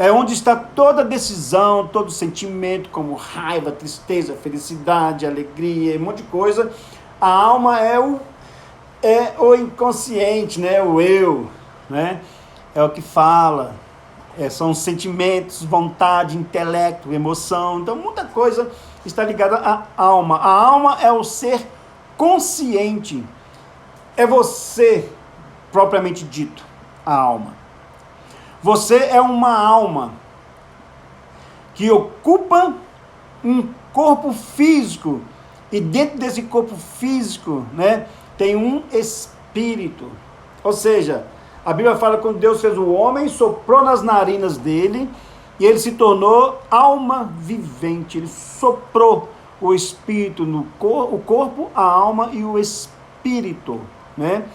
é onde está toda decisão, todo sentimento, como raiva, tristeza, felicidade, alegria, um monte de coisa. A alma é o inconsciente, né? O eu, né? É o que fala, são os sentimentos, vontade, intelecto, emoção. Então, muita coisa está ligada à alma. A alma é o ser consciente. É você, propriamente dito, a alma. Você é uma alma que ocupa um corpo físico, e dentro desse corpo físico, né, tem um espírito. Ou seja, a Bíblia fala que quando Deus fez o homem, soprou nas narinas dele, e ele se tornou alma vivente. Ele soprou o espírito no o corpo, a alma e o espírito, né?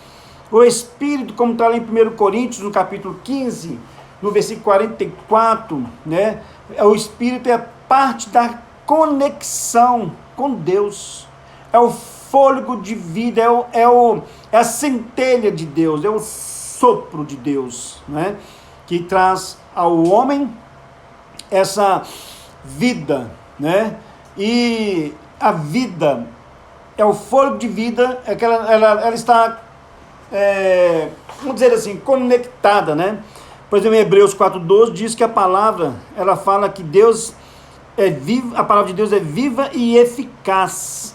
O espírito, como está lá em 1 Coríntios, no capítulo 15, no versículo 44, né? O espírito é a parte da conexão com Deus. É o fôlego de vida, é a centelha de Deus, é o sopro de Deus, né? Que traz ao homem essa vida, né? E a vida é o fôlego de vida, é que ela está, vamos dizer assim, conectada, né? Por exemplo, em Hebreus 4:12 diz que a palavra, ela fala que Deus é vivo, a palavra de Deus é viva e eficaz.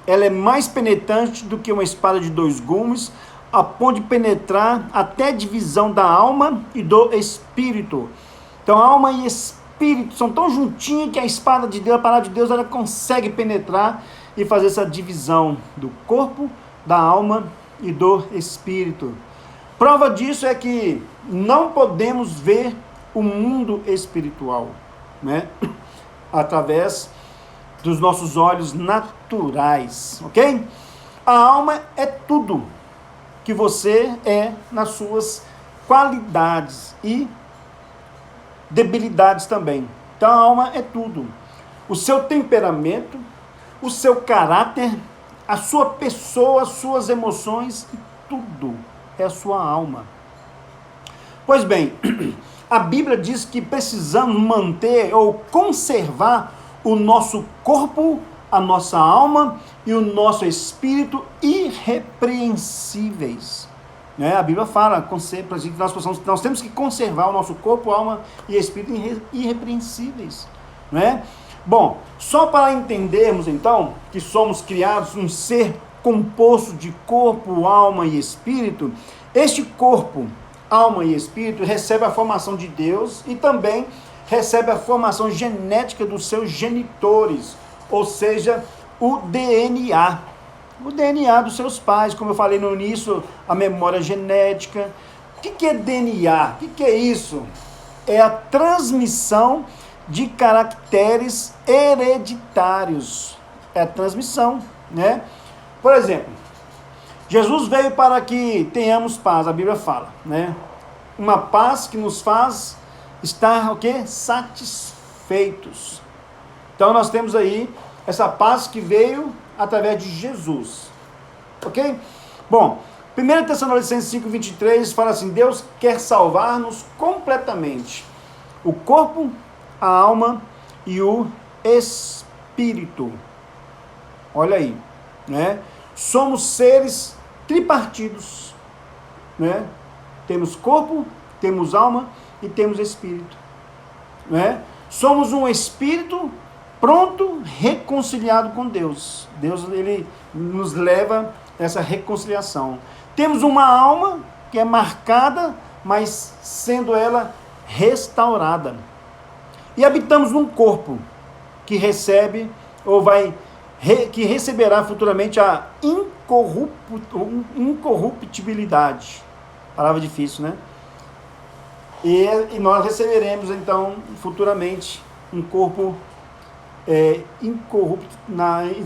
Ela é mais penetrante do que uma espada de 2 gumes, a ponto de penetrar até a divisão da alma e do espírito. Então, alma e espírito são tão juntinhos que a espada de Deus, a palavra de Deus, ela consegue penetrar e fazer essa divisão do corpo, da alma e do espírito. Prova disso é que não podemos ver o mundo espiritual, né? Através dos nossos olhos naturais, ok? A alma é tudo que você é nas suas qualidades e debilidades também. Então a alma é tudo. O seu temperamento, o seu caráter, a sua pessoa, as suas emoções, tudo é a sua alma. Pois bem, a Bíblia diz que precisamos manter ou conservar o nosso corpo, a nossa alma e o nosso espírito irrepreensíveis. Né? A Bíblia fala que nós temos que conservar o nosso corpo, alma e espírito irrepreensíveis. Né? Bom, só para entendermos então que somos criados um ser composto de corpo, alma e espírito, este corpo, alma e espírito recebe a formação de Deus e também recebe a formação genética dos seus genitores, ou seja, o DNA. O DNA dos seus pais, como eu falei no início, a memória genética. O que é DNA? O que é isso? É a transmissão de caracteres hereditários. É a transmissão, né? Por exemplo, Jesus veio para que tenhamos paz, a Bíblia fala, né? Uma paz que nos faz estar, o quê? Satisfeitos. Então nós temos aí essa paz que veio através de Jesus. Ok? Bom, 1 Tessalonicenses 5:23 fala assim: Deus quer salvar-nos completamente. O corpo, a alma e o espírito. Olha aí, né? Somos seres tripartidos, né? Temos corpo, temos alma e temos espírito, né? Somos um espírito pronto, reconciliado com Deus. Deus, ele nos leva a essa reconciliação. Temos uma alma que é marcada, mas sendo ela restaurada. E habitamos num corpo que recebe ou que receberá futuramente a incorruptibilidade. Palavra difícil, né? E nós receberemos, então, futuramente, um corpo em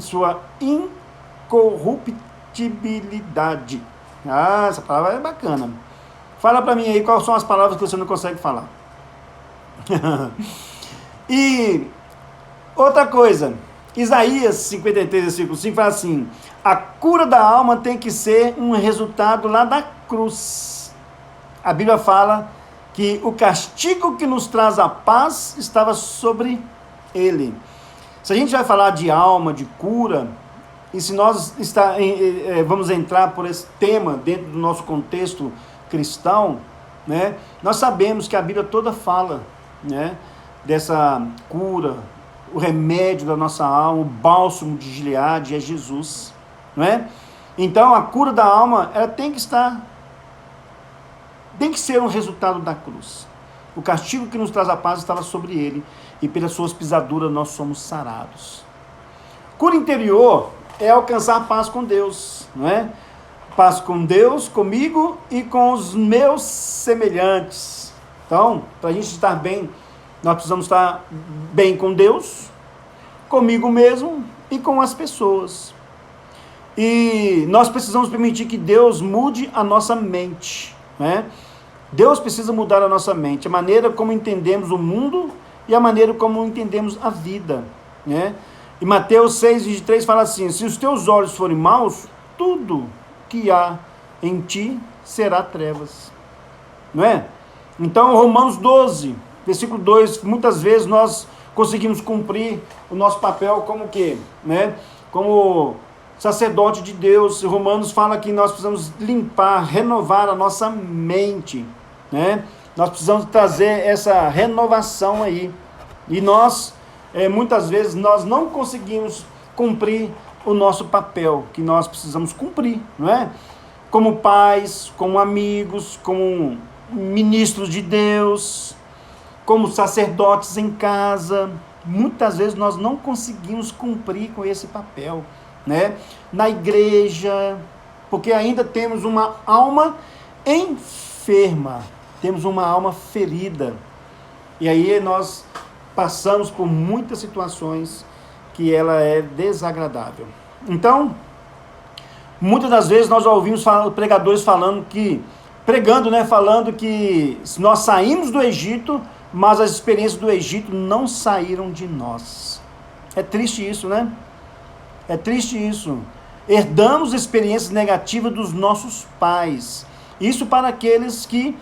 sua incorruptibilidade. Ah, essa palavra é bacana. Fala para mim aí quais são as palavras que você não consegue falar. E outra coisa, Isaías 53, versículo 5 fala assim: a cura da alma tem que ser um resultado lá da cruz. A Bíblia fala que o castigo que nos traz a paz estava sobre ele. Se a gente vai falar de alma, de cura, e se nós vamos entrar por esse tema dentro do nosso contexto cristão, né, nós sabemos que a Bíblia toda fala, né, dessa cura, o remédio da nossa alma, o bálsamo de Gileade é Jesus, não é? Então a cura da alma, ela tem que ser um resultado da cruz. O castigo que nos traz a paz estava sobre ele, e pelas suas pisaduras nós somos sarados. Cura interior é alcançar paz com Deus, não é? Paz com Deus, comigo e com os meus semelhantes. Então, para a gente estar bem, nós precisamos estar bem com Deus, comigo mesmo e com as pessoas. E nós precisamos permitir que Deus mude a nossa mente, né? Deus precisa mudar a nossa mente, a maneira como entendemos o mundo e a maneira como entendemos a vida, né? E Mateus 6,23 fala assim: se os teus olhos forem maus, tudo que há em ti será trevas, não é? Então, Romanos 12, versículo 2, muitas vezes nós conseguimos cumprir o nosso papel como que, né? Como sacerdote de Deus. Romanos fala que nós precisamos limpar, renovar a nossa mente, né? Nós precisamos trazer essa renovação aí. E nós, muitas vezes, nós não conseguimos cumprir o nosso papel, que nós precisamos cumprir, não é? Como pais, como amigos, como ministros de Deus, como sacerdotes em casa. Muitas vezes nós não conseguimos cumprir com esse papel, né? Na igreja, porque ainda temos uma alma enferma, temos uma alma ferida, e aí nós passamos por muitas situações que ela é desagradável. Então, muitas das vezes nós já ouvimos pregadores falando que nós saímos do Egito, mas as experiências do Egito não saíram de nós. É triste isso, né? É triste isso. Herdamos experiências negativas dos nossos pais. Isso para aqueles que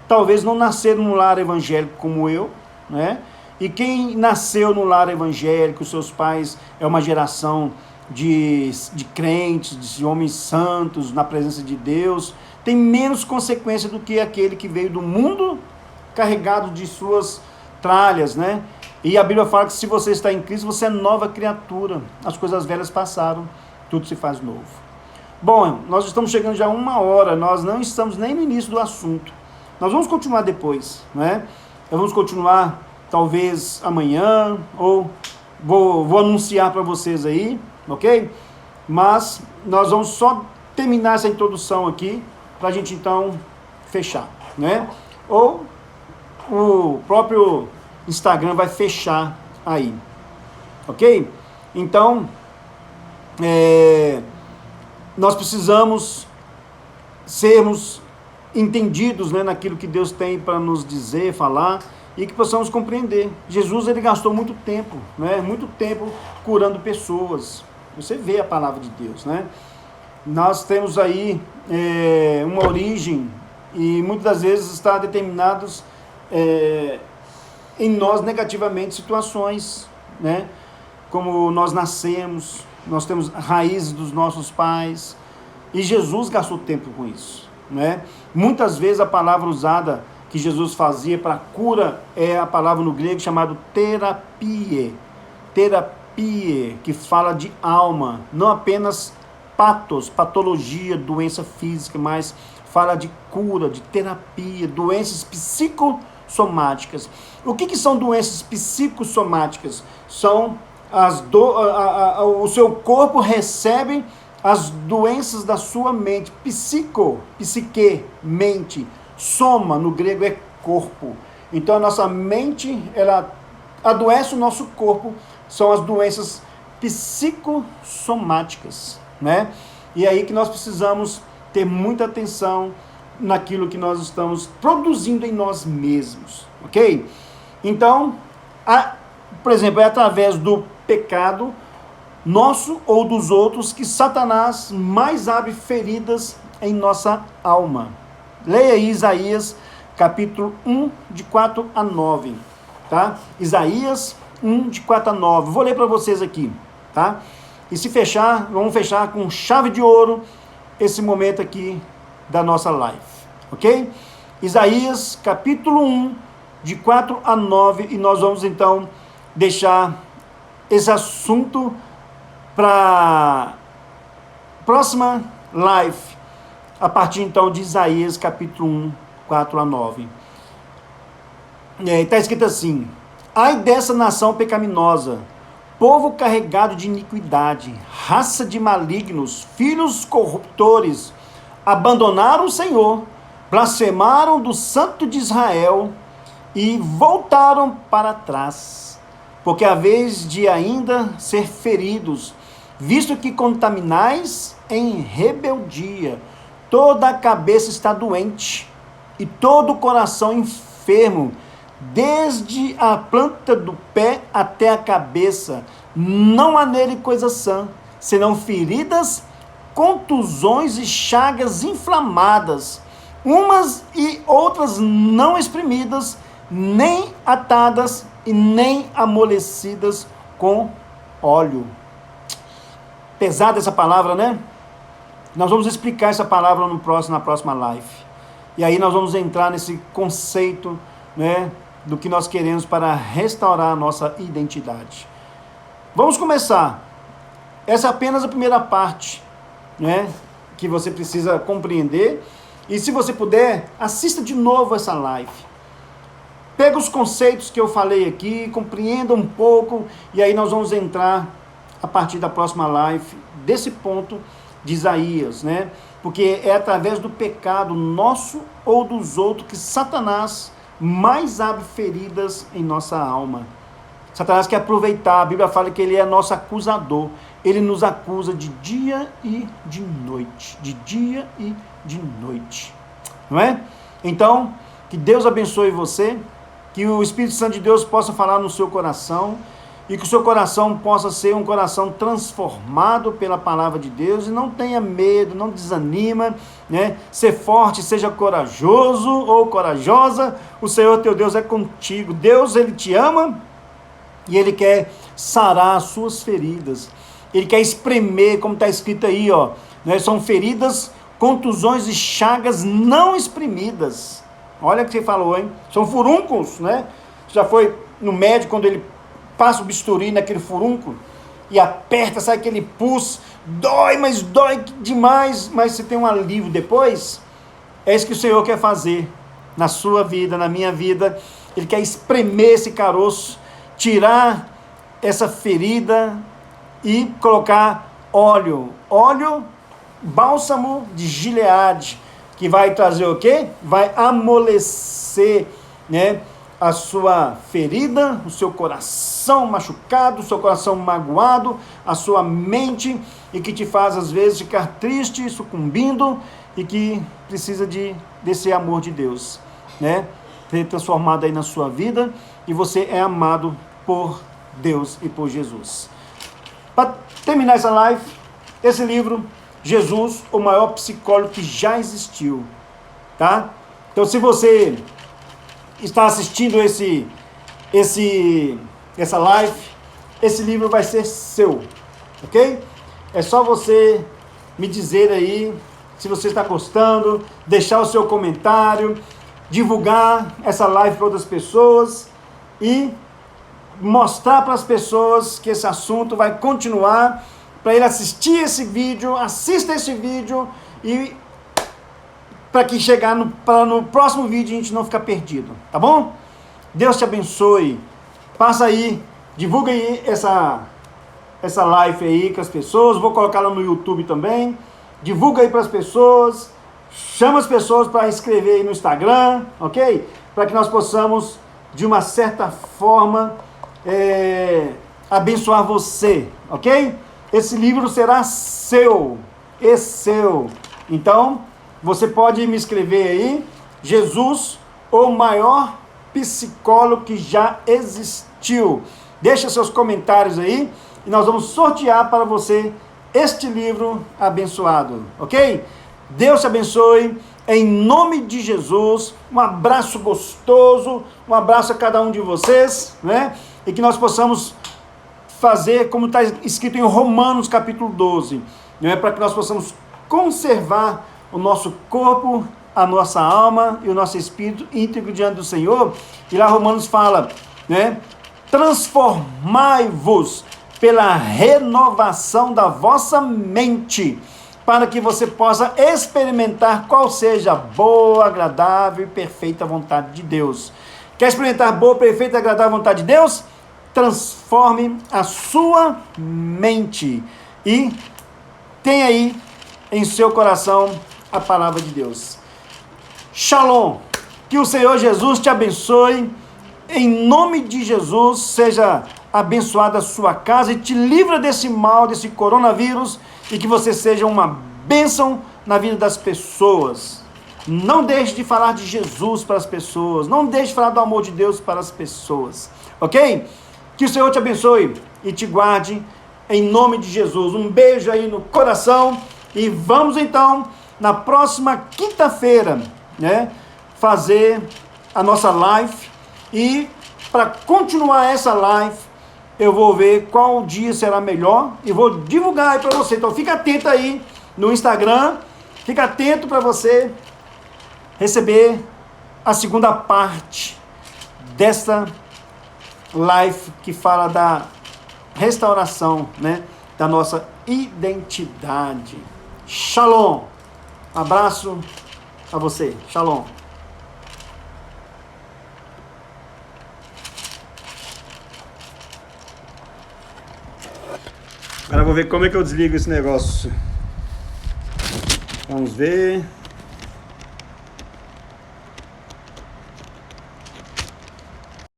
talvez não nasceram no lar evangélico como eu, né? E quem nasceu no lar evangélico, seus pais é uma geração de crentes, de homens santos na presença de Deus, tem menos consequência do que aquele que veio do mundo carregado de suas tralhas, né? E a Bíblia fala que se você está em Cristo, você é nova criatura. As coisas velhas passaram, tudo se faz novo. Bom, nós estamos chegando já a 1 hora, nós não estamos nem no início do assunto. Nós vamos continuar depois, né? Nós vamos continuar talvez amanhã, ou vou anunciar para vocês aí, ok? Mas nós vamos só terminar essa introdução aqui, para a gente então fechar, né? Ou o próprio Instagram vai fechar aí, ok? Então, nós precisamos sermos entendidos, né, naquilo que Deus tem para nos dizer, falar, e que possamos compreender. Jesus, ele gastou muito tempo, né, muito tempo curando pessoas. Você vê a palavra de Deus, né? Nós temos aí uma origem, e muitas das vezes está determinados em nós negativamente situações, né? Como nós nascemos, nós temos raízes dos nossos pais, e Jesus gastou tempo com isso, né? Muitas vezes a palavra usada que Jesus fazia para cura é a palavra no grego chamada terapia, que fala de alma, não apenas patologia, doença física, mas fala de cura, de terapia, doenças psicossomáticas. O que são doenças psicossomáticas? São o seu corpo recebe as doenças da sua mente, psique, mente, soma, no grego é corpo. Então a nossa mente, ela adoece o nosso corpo, são as doenças psicossomáticas, né? E é aí que nós precisamos ter muita atenção naquilo que nós estamos produzindo em nós mesmos, ok? Então, por exemplo, é através do pecado nosso ou dos outros que Satanás mais abre feridas em nossa alma. Leia aí Isaías capítulo 1, de 4 a 9, tá? Isaías 1, de 4 a 9. Vou ler para vocês aqui, tá? E se fechar, vamos fechar com chave de ouro esse momento aqui da nossa live, ok? Isaías, capítulo 1, de 4 a 9, e nós vamos então deixar esse assunto para próxima live, a partir então de Isaías, capítulo 1, 4 a 9. Está escrito assim: ai dessa nação pecaminosa, povo carregado de iniquidade, raça de malignos, filhos corruptores, abandonaram o Senhor, blasfemaram do Santo de Israel e voltaram para trás, porque a vez de ainda ser feridos, visto que contaminais em rebeldia, toda a cabeça está doente e todo o coração enfermo, desde a planta do pé até a cabeça, não há nele coisa sã, senão feridas, contusões e chagas inflamadas, umas e outras não exprimidas, nem atadas e nem amolecidas com óleo. Pesada essa palavra, né? Nós vamos explicar essa palavra na próxima live. E aí nós vamos entrar nesse conceito, né, do que nós queremos para restaurar a nossa identidade. Vamos começar. Essa é apenas a primeira parte, né, que você precisa compreender. E se você puder, assista de novo essa live. Pega os conceitos que eu falei aqui, compreenda um pouco, e aí nós vamos entrar, a partir da próxima live, desse ponto de Isaías, né? Porque é através do pecado nosso ou dos outros que Satanás mais abre feridas em nossa alma. Satanás quer aproveitar, a Bíblia fala que ele é nosso acusador. Ele nos acusa de dia e de noite. De dia e de noite. Não é? Então, que Deus abençoe você, que o Espírito Santo de Deus possa falar no seu coração, e que o seu coração possa ser um coração transformado pela palavra de Deus, e não tenha medo, não desanima, né? Ser forte, seja corajoso ou corajosa, o Senhor teu Deus é contigo. Deus, Ele te ama, e Ele quer sarar as suas feridas, Ele quer espremer, como está escrito aí, ó, né? São feridas, contusões e chagas não exprimidas. Olha o que você falou, hein? São furúnculos, né? Já foi no médico, quando ele passa o bisturi naquele furúnculo e aperta, sai aquele pus, dói, mas dói demais, mas você tem um alívio depois. É isso que o Senhor quer fazer na sua vida, na minha vida. Ele quer espremer esse caroço, tirar essa ferida e colocar óleo, bálsamo de Gileade, que vai trazer o quê? Vai amolecer, né, a sua ferida, o seu coração machucado, o seu coração magoado, a sua mente, e que te faz às vezes ficar triste, sucumbindo, e que precisa desse amor de Deus, né, ser transformado aí na sua vida, e você é amado por Deus e por Jesus. Para terminar essa live, esse livro, Jesus, o maior psicólogo que já existiu, tá? Então, se você está assistindo essa live, esse livro vai ser seu, ok? É só você me dizer aí se você está gostando, deixar o seu comentário, divulgar essa live para outras pessoas e mostrar para as pessoas que esse assunto vai continuar, para ele assistir esse vídeo, assista esse vídeo, e para que chegar no próximo vídeo a gente não ficar perdido, tá bom? Deus te abençoe. Passa aí, divulga aí essa live aí com as pessoas, vou colocar lá no YouTube também, divulga aí para as pessoas, chama as pessoas para inscrever aí no Instagram, ok? Para que nós possamos, de uma certa forma, abençoar você, ok? Esse livro será seu, é seu. Então, você pode me escrever aí, Jesus, o maior psicólogo que já existiu. Deixa seus comentários aí, e nós vamos sortear para você este livro abençoado, ok? Deus te abençoe, Em nome de Jesus, um abraço gostoso, um abraço a cada um de vocês, né? E que nós possamos fazer como está escrito em Romanos capítulo 12, né? Para que nós possamos conservar o nosso corpo, a nossa alma e o nosso espírito íntegro diante do Senhor. E lá Romanos fala, né? Transformai-vos pela renovação da vossa mente, para que você possa experimentar qual seja a boa, agradável e perfeita vontade de Deus. Quer experimentar boa, perfeita e agradável vontade de Deus? Transforme a sua mente e tenha aí em seu coração a palavra de Deus. Shalom! Que o Senhor Jesus te abençoe. Em nome de Jesus, seja abençoada a sua casa e te livra desse mal, desse coronavírus, e que você seja uma bênção na vida das pessoas. Não deixe de falar de Jesus para as pessoas, não deixe de falar do amor de Deus para as pessoas, ok? Que o Senhor te abençoe e te guarde em nome de Jesus. Um beijo aí no coração e vamos então na próxima quinta-feira, né, fazer a nossa live. E para continuar essa live, eu vou ver qual dia será melhor e vou divulgar aí para você. Então fica atento aí no Instagram, fica atento para você receber a segunda parte dessa live que fala da restauração, né, da nossa identidade. Shalom. Um abraço a você. Shalom. Agora eu vou ver como é que eu desligo esse negócio. Vamos ver.